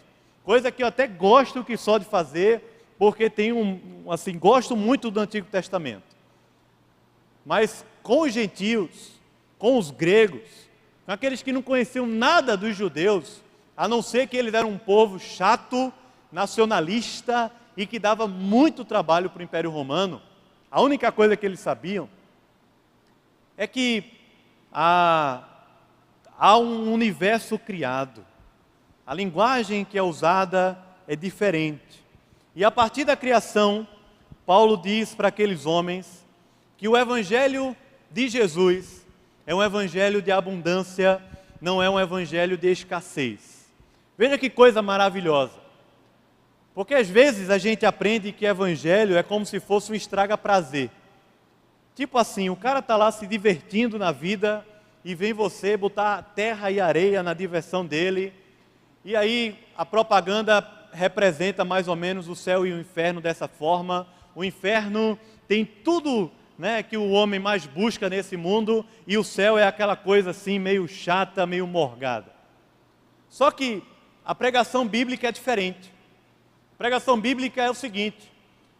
Coisa que eu até gosto que só de fazer, porque gosto muito do Antigo Testamento. Mas com os gentios, com os gregos, com aqueles que não conheciam nada dos judeus, a não ser que eles eram um povo chato, nacionalista e que dava muito trabalho para o Império Romano, a única coisa que eles sabiam é que há um universo criado. A linguagem que é usada é diferente. E a partir da criação, Paulo diz para aqueles homens que o evangelho de Jesus é um evangelho de abundância, não é um evangelho de escassez. Veja que coisa maravilhosa. Porque às vezes a gente aprende que evangelho é como se fosse um estraga-prazer. Tipo assim, o cara está lá se divertindo na vida e vem você botar terra e areia na diversão dele. E aí a propaganda representa mais ou menos o céu e o inferno dessa forma. O inferno tem tudo, que o homem mais busca nesse mundo, e o céu é aquela coisa assim meio chata, meio morgada. Só que a pregação bíblica é diferente. A pregação bíblica é o seguinte: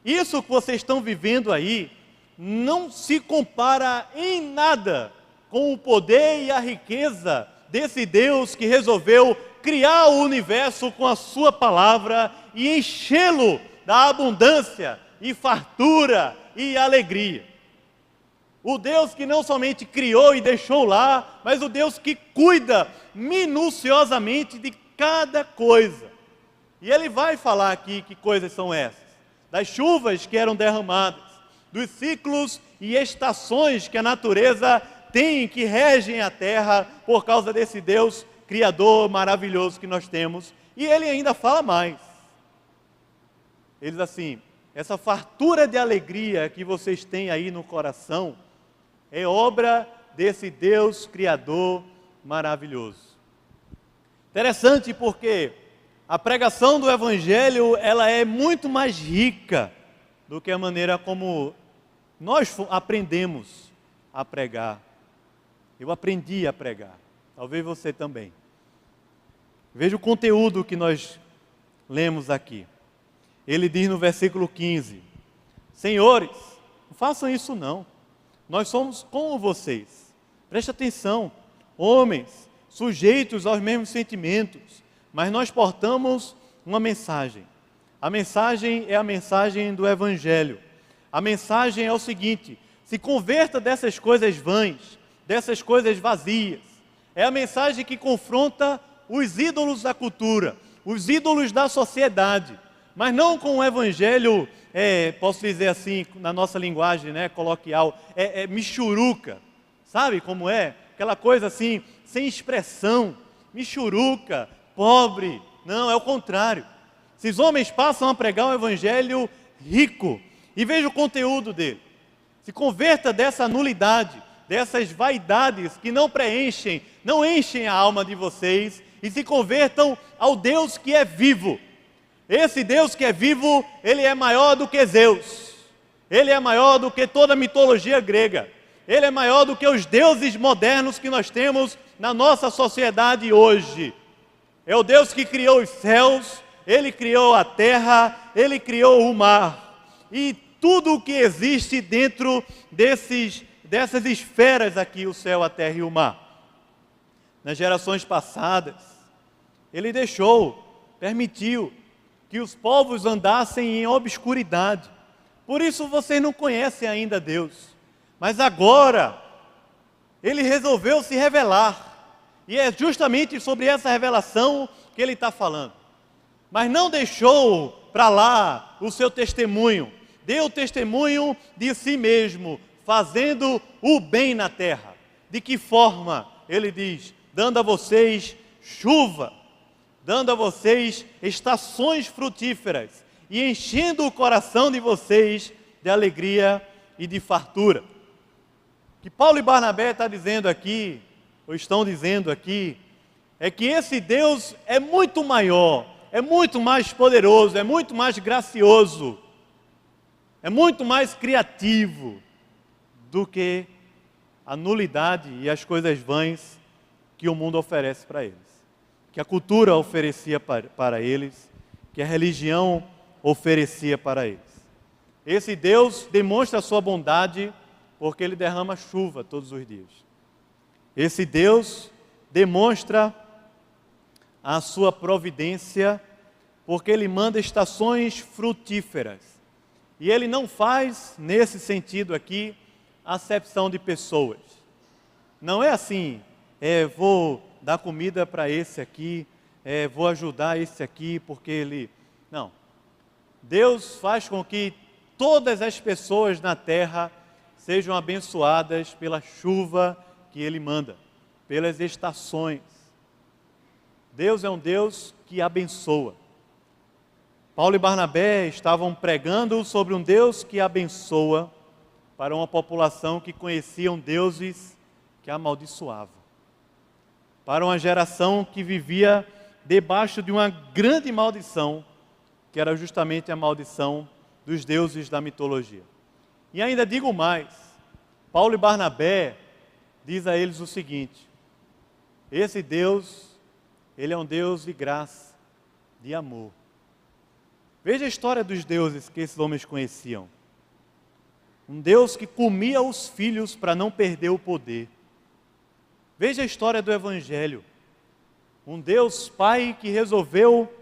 isso que vocês estão vivendo aí não se compara em nada com o poder e a riqueza desse Deus que resolveu criar o universo com a sua palavra e enchê-lo da abundância e fartura e alegria. O Deus que não somente criou e deixou lá, mas o Deus que cuida minuciosamente de cada coisa. E ele vai falar aqui que coisas são essas: das chuvas que eram derramadas, dos ciclos e estações que a natureza tem, que regem a terra por causa desse Deus Criador maravilhoso que nós temos. E ele ainda fala mais. Ele diz assim: essa fartura de alegria que vocês têm aí no coração é obra desse Deus Criador maravilhoso. Interessante porque a pregação do Evangelho, ela é muito mais rica do que a maneira como nós aprendemos a pregar. Eu aprendi a pregar, talvez você também. Veja o conteúdo que nós lemos aqui. Ele diz no versículo 15: Senhores, não façam isso não. Nós somos como vocês. Preste atenção. Homens, sujeitos aos mesmos sentimentos, mas nós portamos uma mensagem. A mensagem é a mensagem do Evangelho. A mensagem é o seguinte: se converta dessas coisas vãs, dessas coisas vazias. É a mensagem que confronta os ídolos da cultura, os ídolos da sociedade, mas não com o Evangelho, posso dizer assim, na nossa linguagem, né, coloquial, michuruca, sabe como é? Aquela coisa assim, sem expressão, michuruca, pobre. Não, é o contrário. Esses homens passam a pregar um Evangelho rico, e veja o conteúdo dele. Se converta dessa nulidade, dessas vaidades que não preenchem, não enchem a alma de vocês, e se convertam ao Deus que é vivo. Esse Deus que é vivo, ele é maior do que Zeus, ele é maior do que toda a mitologia grega, ele é maior do que os deuses modernos que nós temos na nossa sociedade hoje. É o Deus que criou os céus, ele criou a terra, ele criou o mar, e tudo o que existe dentro dessas esferas aqui, o céu, a terra e o mar. Nas gerações passadas, ele permitiu que os povos andassem em obscuridade. Por isso vocês não conhecem ainda Deus. Mas agora, ele resolveu se revelar. E é justamente sobre essa revelação que ele está falando. Mas não deixou para lá o seu testemunho. Deu testemunho de si mesmo, fazendo o bem na terra. De que forma? Ele diz: dando a vocês chuva, dando a vocês estações frutíferas e enchendo o coração de vocês de alegria e de fartura. O que Paulo e Barnabé estão dizendo aqui, é que esse Deus é muito maior, é muito mais poderoso, é muito mais gracioso, é muito mais criativo do que a nulidade e as coisas vãs que o mundo oferece para eles, que a cultura oferecia para eles, que a religião oferecia para eles. Esse Deus demonstra a sua bondade porque ele derrama chuva todos os dias. Esse Deus demonstra a sua providência porque ele manda estações frutíferas. E ele não faz, nesse sentido aqui, acepção de pessoas. Não é assim: vou dar comida para esse aqui, vou ajudar esse aqui porque ele... Não. Deus faz com que todas as pessoas na terra sejam abençoadas pela chuva que ele manda, pelas estações. Deus é um Deus que abençoa. Paulo e Barnabé estavam pregando sobre um Deus que abençoa para uma população que conheciam deuses que amaldiçoavam. Para uma geração que vivia debaixo de uma grande maldição, que era justamente a maldição dos deuses da mitologia. E ainda digo mais, Paulo e Barnabé diz a eles o seguinte: esse Deus, ele é um Deus de graça, de amor. Veja a história dos deuses que esses homens conheciam. Um Deus que comia os filhos para não perder o poder. Veja a história do Evangelho. Um Deus Pai que resolveu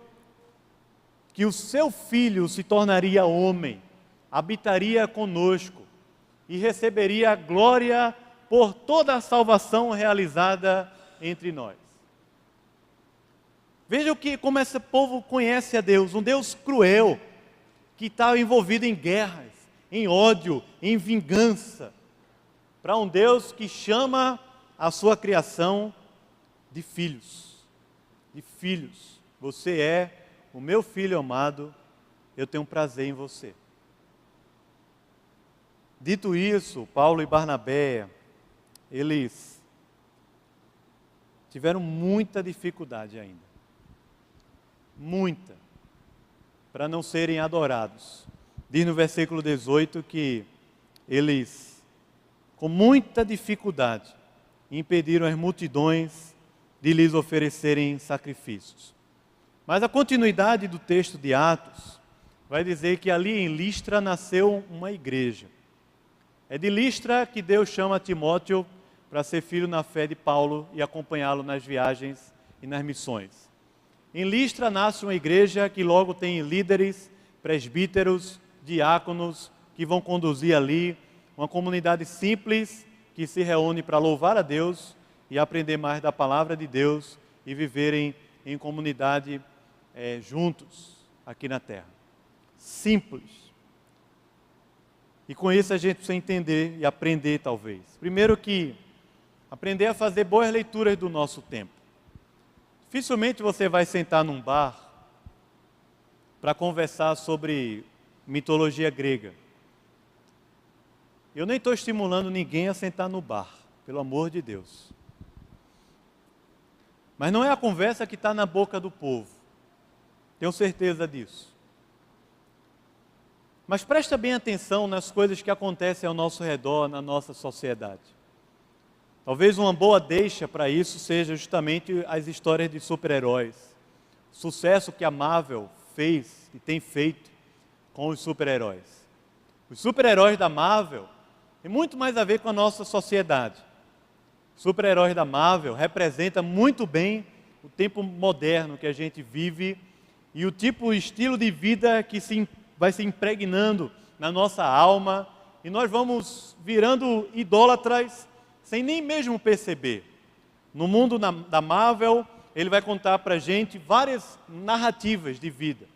que o seu filho se tornaria homem, habitaria conosco e receberia a glória por toda a salvação realizada entre nós. Veja como esse povo conhece a Deus, um Deus cruel, que está envolvido em guerras, em ódio, em vingança, para um Deus que chama a sua criação de filhos. De filhos. Você é o meu filho amado, eu tenho prazer em você. Dito isso, Paulo e Barnabé eles tiveram muita dificuldade ainda. Muita. Para não serem adorados. Diz no versículo 18 que eles, com muita dificuldade, impediram as multidões de lhes oferecerem sacrifícios. Mas a continuidade do texto de Atos vai dizer que ali em Listra nasceu uma igreja. É de Listra que Deus chama Timóteo para ser filho na fé de Paulo e acompanhá-lo nas viagens e nas missões. Em Listra nasce uma igreja que logo tem líderes, presbíteros, diáconos, que vão conduzir ali uma comunidade simples que se reúne para louvar a Deus e aprender mais da palavra de Deus e viverem em comunidade juntos aqui na terra. Simples. E com isso a gente precisa entender e aprender talvez. Primeiro que aprender a fazer boas leituras do nosso tempo. Dificilmente você vai sentar num bar para conversar sobre mitologia grega. Eu nem estou estimulando ninguém a sentar no bar, pelo amor de Deus. Mas não é a conversa que está na boca do povo. Tenho certeza disso. Mas presta bem atenção nas coisas que acontecem ao nosso redor, na nossa sociedade. Talvez uma boa deixa para isso seja justamente as histórias de super-heróis. O sucesso que a Marvel fez e tem feito com os super-heróis. Os super-heróis da Marvel têm muito mais a ver com a nossa sociedade. Os super-heróis da Marvel representam muito bem o tempo moderno que a gente vive e o estilo de vida que vai se impregnando na nossa alma e nós vamos virando idólatras sem nem mesmo perceber. No mundo da Marvel, ele vai contar para a gente várias narrativas de vida.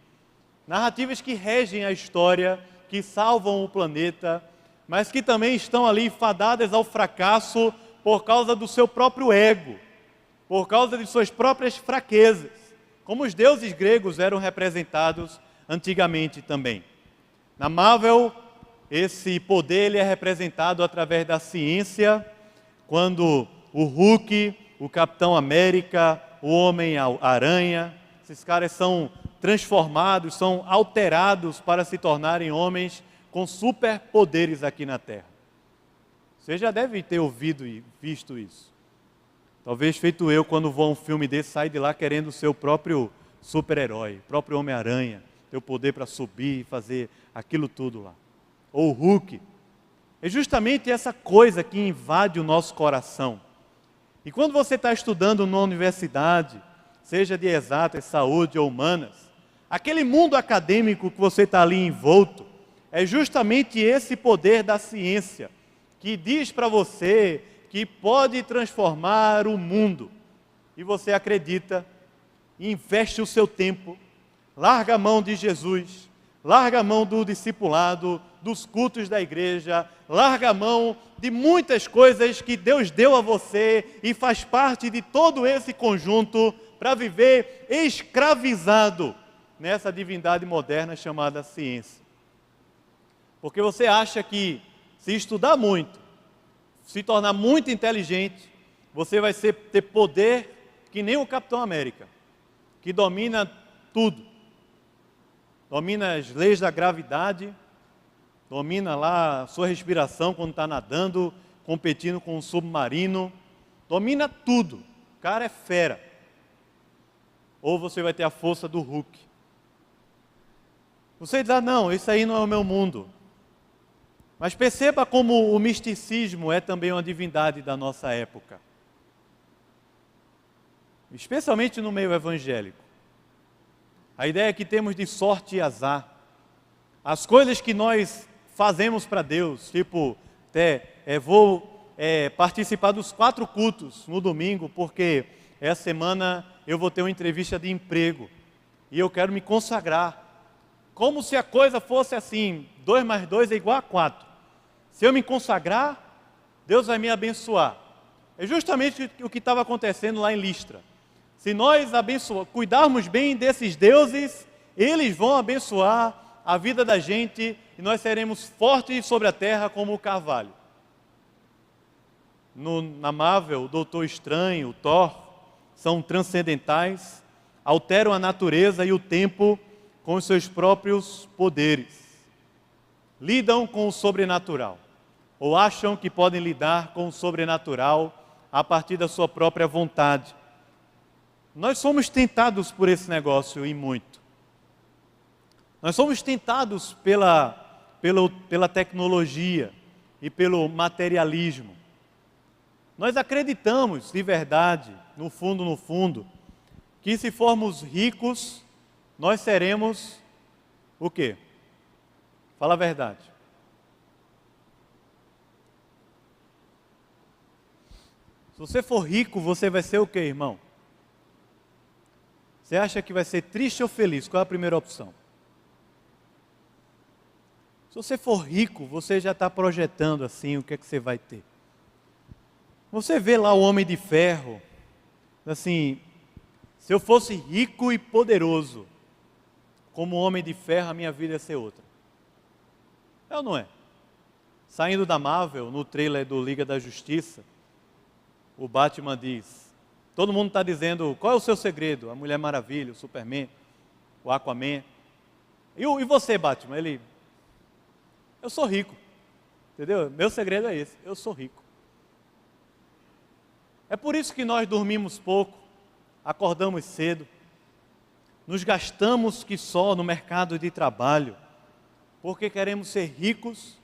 Narrativas que regem a história, que salvam o planeta, mas que também estão ali fadadas ao fracasso por causa do seu próprio ego, por causa de suas próprias fraquezas, como os deuses gregos eram representados antigamente também. Na Marvel, esse poder ele é representado através da ciência, quando o Hulk, o Capitão América, o Homem-Aranha, esses caras são transformados, são alterados para se tornarem homens com superpoderes aqui na Terra. Você já deve ter ouvido e visto isso. Talvez feito eu, quando vou a um filme desse, saio de lá querendo ser o próprio super-herói, o próprio Homem-Aranha, ter o poder para subir e fazer aquilo tudo lá. Ou o Hulk. É justamente essa coisa que invade o nosso coração. E quando você está estudando numa universidade, seja de exatas, saúde ou humanas, aquele mundo acadêmico que você está ali envolto, é justamente esse poder da ciência, que diz para você que pode transformar o mundo. E você acredita, investe o seu tempo, larga a mão de Jesus, larga a mão do discipulado, dos cultos da igreja, larga a mão de muitas coisas que Deus deu a você e faz parte de todo esse conjunto para viver escravizado nessa divindade moderna chamada ciência. Porque você acha que se estudar muito, se tornar muito inteligente, você vai ter poder que nem o Capitão América, que domina tudo. Domina as leis da gravidade, domina lá a sua respiração quando está nadando, competindo com um submarino, domina tudo. O cara é fera. Ou você vai ter a força do Hulk. Você diz, não, isso aí não é o meu mundo. Mas perceba como o misticismo é também uma divindade da nossa época. Especialmente no meio evangélico. A ideia que temos de sorte e azar. As coisas que nós fazemos para Deus, tipo, vou participar dos 4 cultos no domingo, porque essa semana eu vou ter uma entrevista de emprego e eu quero me consagrar. Como se a coisa fosse assim, 2 mais 2 é igual a 4. Se eu me consagrar, Deus vai me abençoar. É justamente o que estava acontecendo lá em Listra. Se nós cuidarmos bem desses deuses, eles vão abençoar a vida da gente e nós seremos fortes sobre a terra como o carvalho. na Marvel, o Doutor Estranho, o Thor, são transcendentais, alteram a natureza e o tempo com os seus próprios poderes. Lidam com o sobrenatural, ou acham que podem lidar com o sobrenatural a partir da sua própria vontade. Nós somos tentados por esse negócio e muito. Nós somos tentados pela tecnologia e pelo materialismo. Nós acreditamos, de verdade, no fundo, que se formos ricos, nós seremos o quê? Fala a verdade. Se você for rico, você vai ser o quê, irmão? Você acha que vai ser triste ou feliz? Qual é a primeira opção? Se você for rico, você já está projetando assim o que é que você vai ter. Você vê lá o Homem de Ferro, assim, se eu fosse rico e poderoso, como Homem de Ferro, a minha vida ia ser outra. É ou não é? Saindo da Marvel, no trailer do Liga da Justiça, o Batman diz, todo mundo está dizendo, qual é o seu segredo? A Mulher Maravilha, o Superman, o Aquaman. E você, Batman? Ele, eu sou rico, entendeu? Meu segredo é esse, eu sou rico. É por isso que nós dormimos pouco, acordamos cedo, nos gastamos que só no mercado de trabalho, porque queremos ser ricos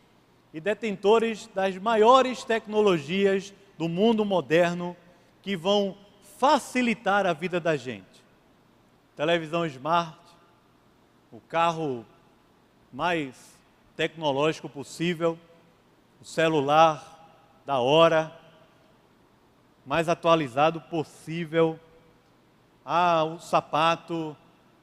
e detentores das maiores tecnologias do mundo moderno que vão facilitar a vida da gente. Televisão smart, o carro mais tecnológico possível, o celular da hora, mais atualizado possível, o sapato,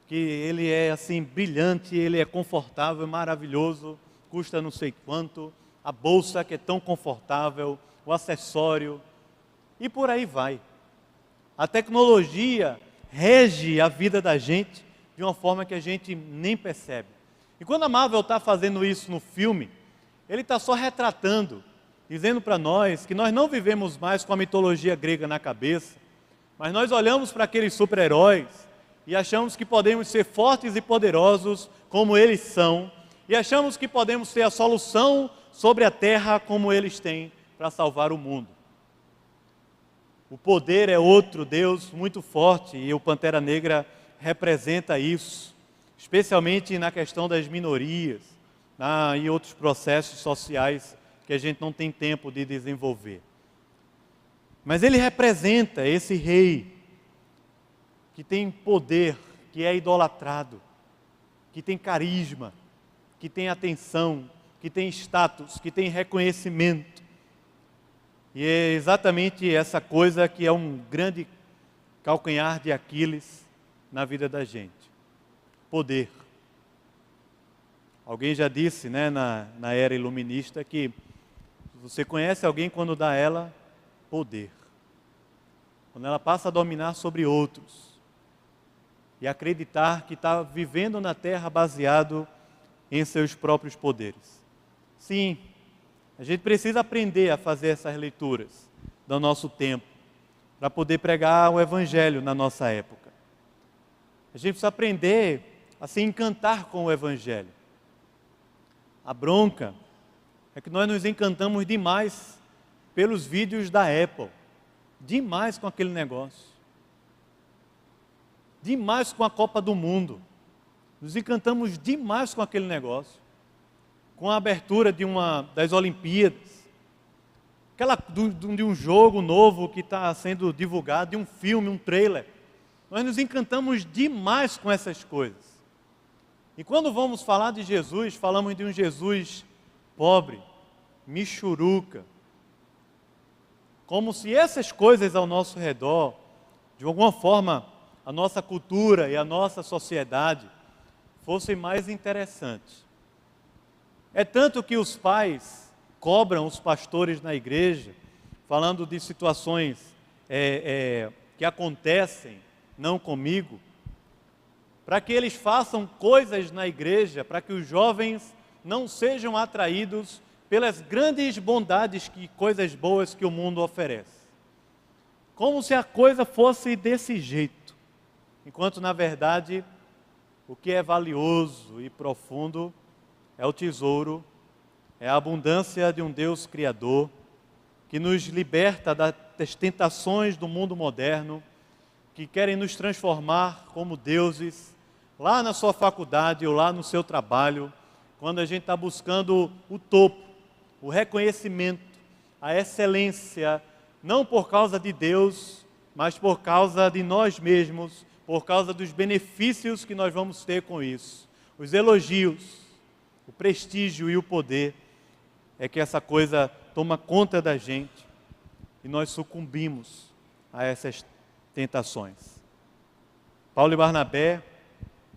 que ele é assim brilhante, ele é confortável, maravilhoso, custa não sei quanto, a bolsa que é tão confortável, o acessório, e por aí vai. A tecnologia rege a vida da gente de uma forma que a gente nem percebe. E quando a Marvel está fazendo isso no filme, ele está só retratando, dizendo para nós que nós não vivemos mais com a mitologia grega na cabeça, mas nós olhamos para aqueles super-heróis e achamos que podemos ser fortes e poderosos como eles são, e achamos que podemos ter a solução sobre a terra como eles têm para salvar o mundo. O poder é outro Deus muito forte e o Pantera Negra representa isso, especialmente na questão das minorias e outros processos sociais que a gente não tem tempo de desenvolver. Mas ele representa esse rei que tem poder, que é idolatrado, que tem carisma, que tem atenção, que tem status, que tem reconhecimento. E é exatamente essa coisa que é um grande calcanhar de Aquiles na vida da gente. Poder. Alguém já disse, né, na era iluminista, que você conhece alguém quando dá a ela poder. Quando ela passa a dominar sobre outros. E acreditar que está vivendo na terra baseado em seus próprios poderes. Sim, a gente precisa aprender a fazer essas leituras do nosso tempo, para poder pregar o Evangelho na nossa época. A gente precisa aprender a se encantar com o Evangelho. A bronca é que nós nos encantamos demais pelos vídeos da Apple, demais com aquele negócio, demais com a Copa do Mundo, nos encantamos demais com aquele negócio, com a abertura das Olimpíadas, de um jogo novo que está sendo divulgado, de um filme, um trailer. Nós nos encantamos demais com essas coisas. E quando vamos falar de Jesus, falamos de um Jesus pobre, michuruca, como se essas coisas ao nosso redor, de alguma forma, a nossa cultura e a nossa sociedade fossem mais interessantes. É tanto que os pais cobram os pastores na igreja, falando de situações que acontecem, não comigo, para que eles façam coisas na igreja, para que os jovens não sejam atraídos pelas grandes bondades e coisas boas que o mundo oferece. Como se a coisa fosse desse jeito, enquanto na verdade o que é valioso e profundo é o tesouro, é a abundância de um Deus Criador, que nos liberta das tentações do mundo moderno, que querem nos transformar como deuses, lá na sua faculdade ou lá no seu trabalho, quando a gente está buscando o topo, o reconhecimento, a excelência, não por causa de Deus, mas por causa de nós mesmos, por causa dos benefícios que nós vamos ter com isso. Os elogios, o prestígio e o poder, é que essa coisa toma conta da gente e nós sucumbimos a essas tentações. Paulo e Barnabé,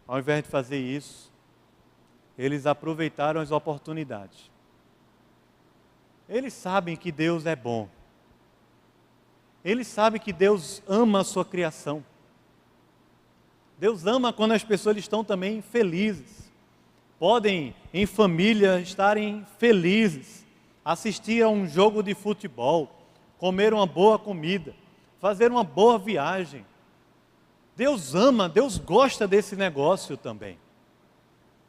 ao invés de fazer isso, eles aproveitaram as oportunidades. Eles sabem que Deus é bom. Eles sabem que Deus ama a sua criação. Deus ama quando as pessoas estão também felizes. Podem, em família, estarem felizes, assistir a um jogo de futebol, comer uma boa comida, fazer uma boa viagem. Deus ama, Deus gosta desse negócio também.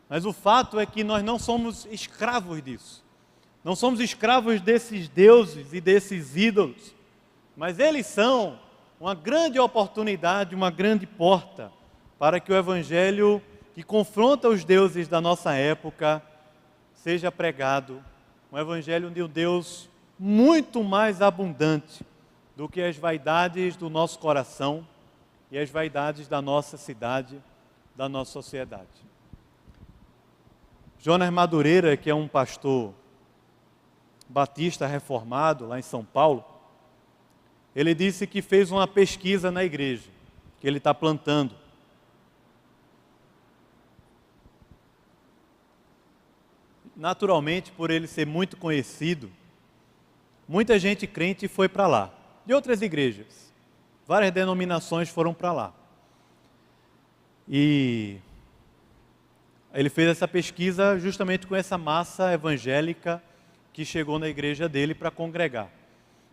Mas o fato é que nós não somos escravos disso. Não somos escravos desses deuses e desses ídolos. Mas eles são uma grande oportunidade, uma grande porta para que o Evangelho que confronta os deuses da nossa época seja pregado. Um Evangelho de um Deus muito mais abundante do que as vaidades do nosso coração e as vaidades da nossa cidade, da nossa sociedade. Jonas Madureira, que é um pastor batista reformado lá em São Paulo, ele disse que fez uma pesquisa na igreja, que ele está plantando. Naturalmente, por ele ser muito conhecido, muita gente crente foi para lá, de outras igrejas. Várias denominações foram para lá. E ele fez essa pesquisa justamente com essa massa evangélica que chegou na igreja dele para congregar.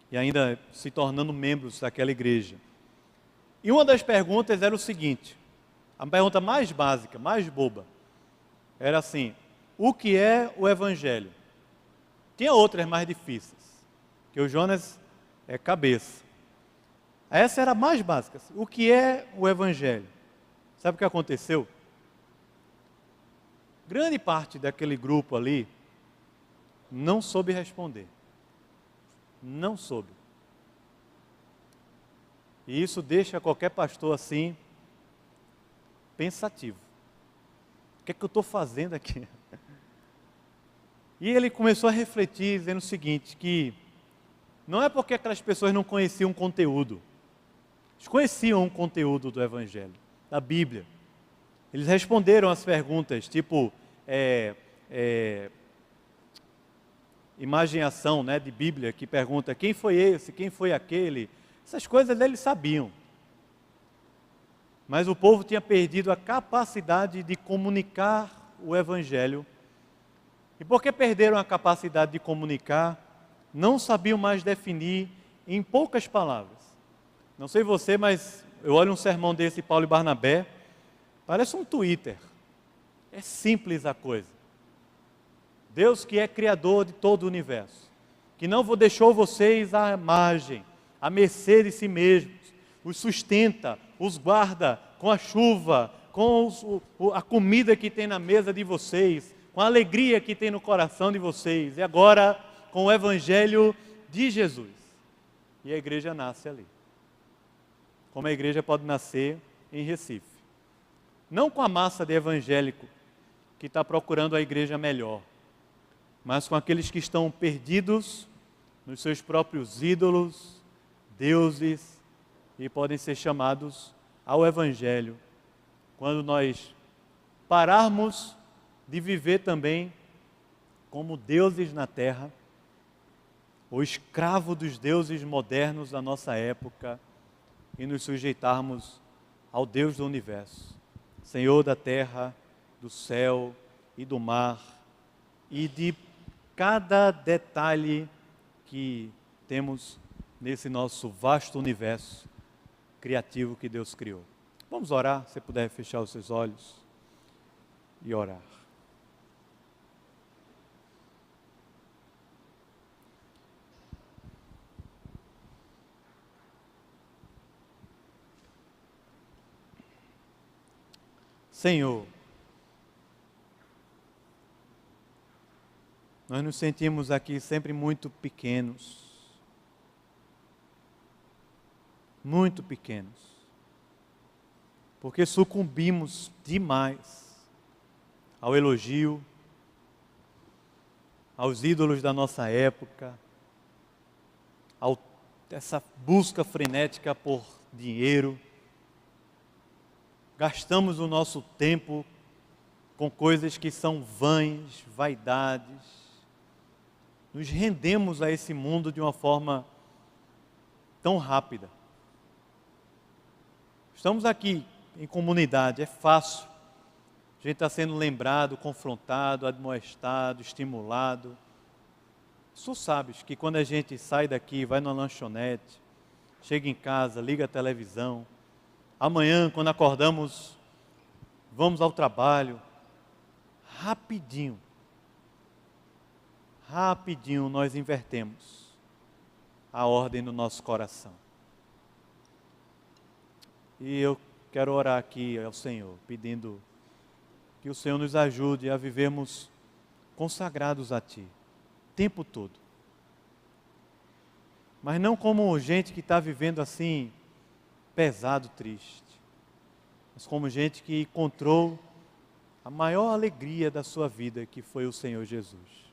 E ainda se tornando membros daquela igreja. E uma das perguntas era o seguinte, a pergunta mais básica, mais boba, era assim: o que é o Evangelho? Tinha outras mais difíceis, que o Jonas é cabeça. Essa era a mais básica. O que é o Evangelho? Sabe o que aconteceu? Grande parte daquele grupo ali não soube responder. Não soube. E isso deixa qualquer pastor assim, pensativo. O que é que eu estou fazendo aqui? E ele começou a refletir, dizendo o seguinte, que não é porque aquelas pessoas não conheciam o conteúdo. Eles conheciam o conteúdo do Evangelho, da Bíblia. Eles responderam as perguntas, tipo, imaginação, né, de Bíblia, que pergunta quem foi esse, quem foi aquele. Essas coisas eles sabiam. Mas o povo tinha perdido a capacidade de comunicar o Evangelho. E porque perderam a capacidade de comunicar, não sabiam mais definir em poucas palavras. Não sei você, mas eu olho um sermão desse, Paulo e Barnabé, parece um Twitter. É simples a coisa. Deus que é criador de todo o universo, que não deixou vocês à margem, à mercê de si mesmos, os sustenta, os guarda com a chuva, com a comida que tem na mesa de vocês, com a alegria que tem no coração de vocês, e agora com o Evangelho de Jesus. E a igreja nasce ali. Como a igreja pode nascer em Recife. Não com a massa de evangélico que está procurando a igreja melhor, mas com aqueles que estão perdidos nos seus próprios ídolos, deuses, e podem ser chamados ao Evangelho, quando nós pararmos de viver também como deuses na terra, ou escravo dos deuses modernos da nossa época, e nos sujeitarmos ao Deus do universo, Senhor da terra, do céu e do mar, e de cada detalhe que temos nesse nosso vasto universo criativo que Deus criou. Vamos orar, se puder fechar os seus olhos e orar. Senhor, nós nos sentimos aqui sempre muito pequenos, porque sucumbimos demais ao elogio, aos ídolos da nossa época, a essa busca frenética por dinheiro. Gastamos o nosso tempo com coisas que são vãs, vaidades. Nos rendemos a esse mundo de uma forma tão rápida. Estamos aqui em comunidade, é fácil. A gente está sendo lembrado, confrontado, admoestado, estimulado. Tu sabes que quando a gente sai daqui, vai numa lanchonete, chega em casa, liga a televisão, amanhã, quando acordamos, vamos ao trabalho, rapidinho nós invertemos a ordem do nosso coração. E eu quero orar aqui ao Senhor, pedindo que o Senhor nos ajude a vivermos consagrados a Ti, o tempo todo. Mas não como gente que está vivendo assim, pesado, triste, mas como gente que encontrou a maior alegria da sua vida, que foi o Senhor Jesus.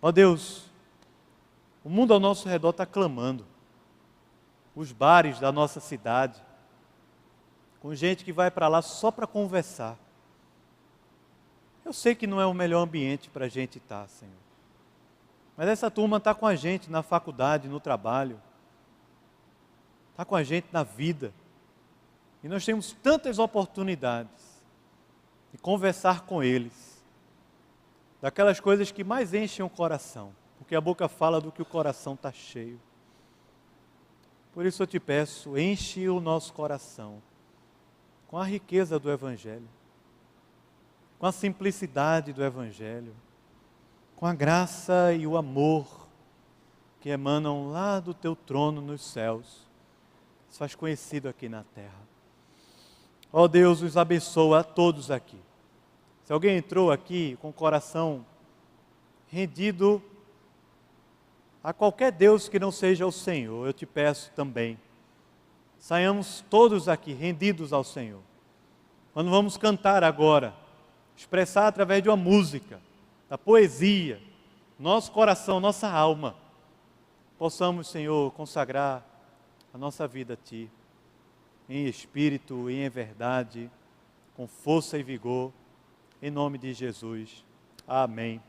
Ó Deus, o mundo ao nosso redor está clamando, os bares da nossa cidade, com gente que vai para lá só para conversar. Eu sei que não é o melhor ambiente para a gente estar, Senhor, mas essa turma está com a gente na faculdade, no trabalho, está com a gente na vida. E nós temos tantas oportunidades de conversar com eles, daquelas coisas que mais enchem o coração, porque a boca fala do que o coração está cheio. Por isso eu te peço, enche o nosso coração com a riqueza do Evangelho, com a simplicidade do Evangelho, com a graça e o amor que emanam lá do teu trono nos céus. Se faz conhecido aqui na terra. Ó Deus, os abençoa a todos aqui. Se alguém entrou aqui com o coração rendido a qualquer Deus que não seja o Senhor, eu te peço também, saiamos todos aqui rendidos ao Senhor. Quando vamos cantar agora, expressar através de uma música, da poesia, nosso coração, nossa alma, possamos, Senhor, consagrar a nossa vida a Ti, em espírito e em verdade, com força e vigor, em nome de Jesus. Amém.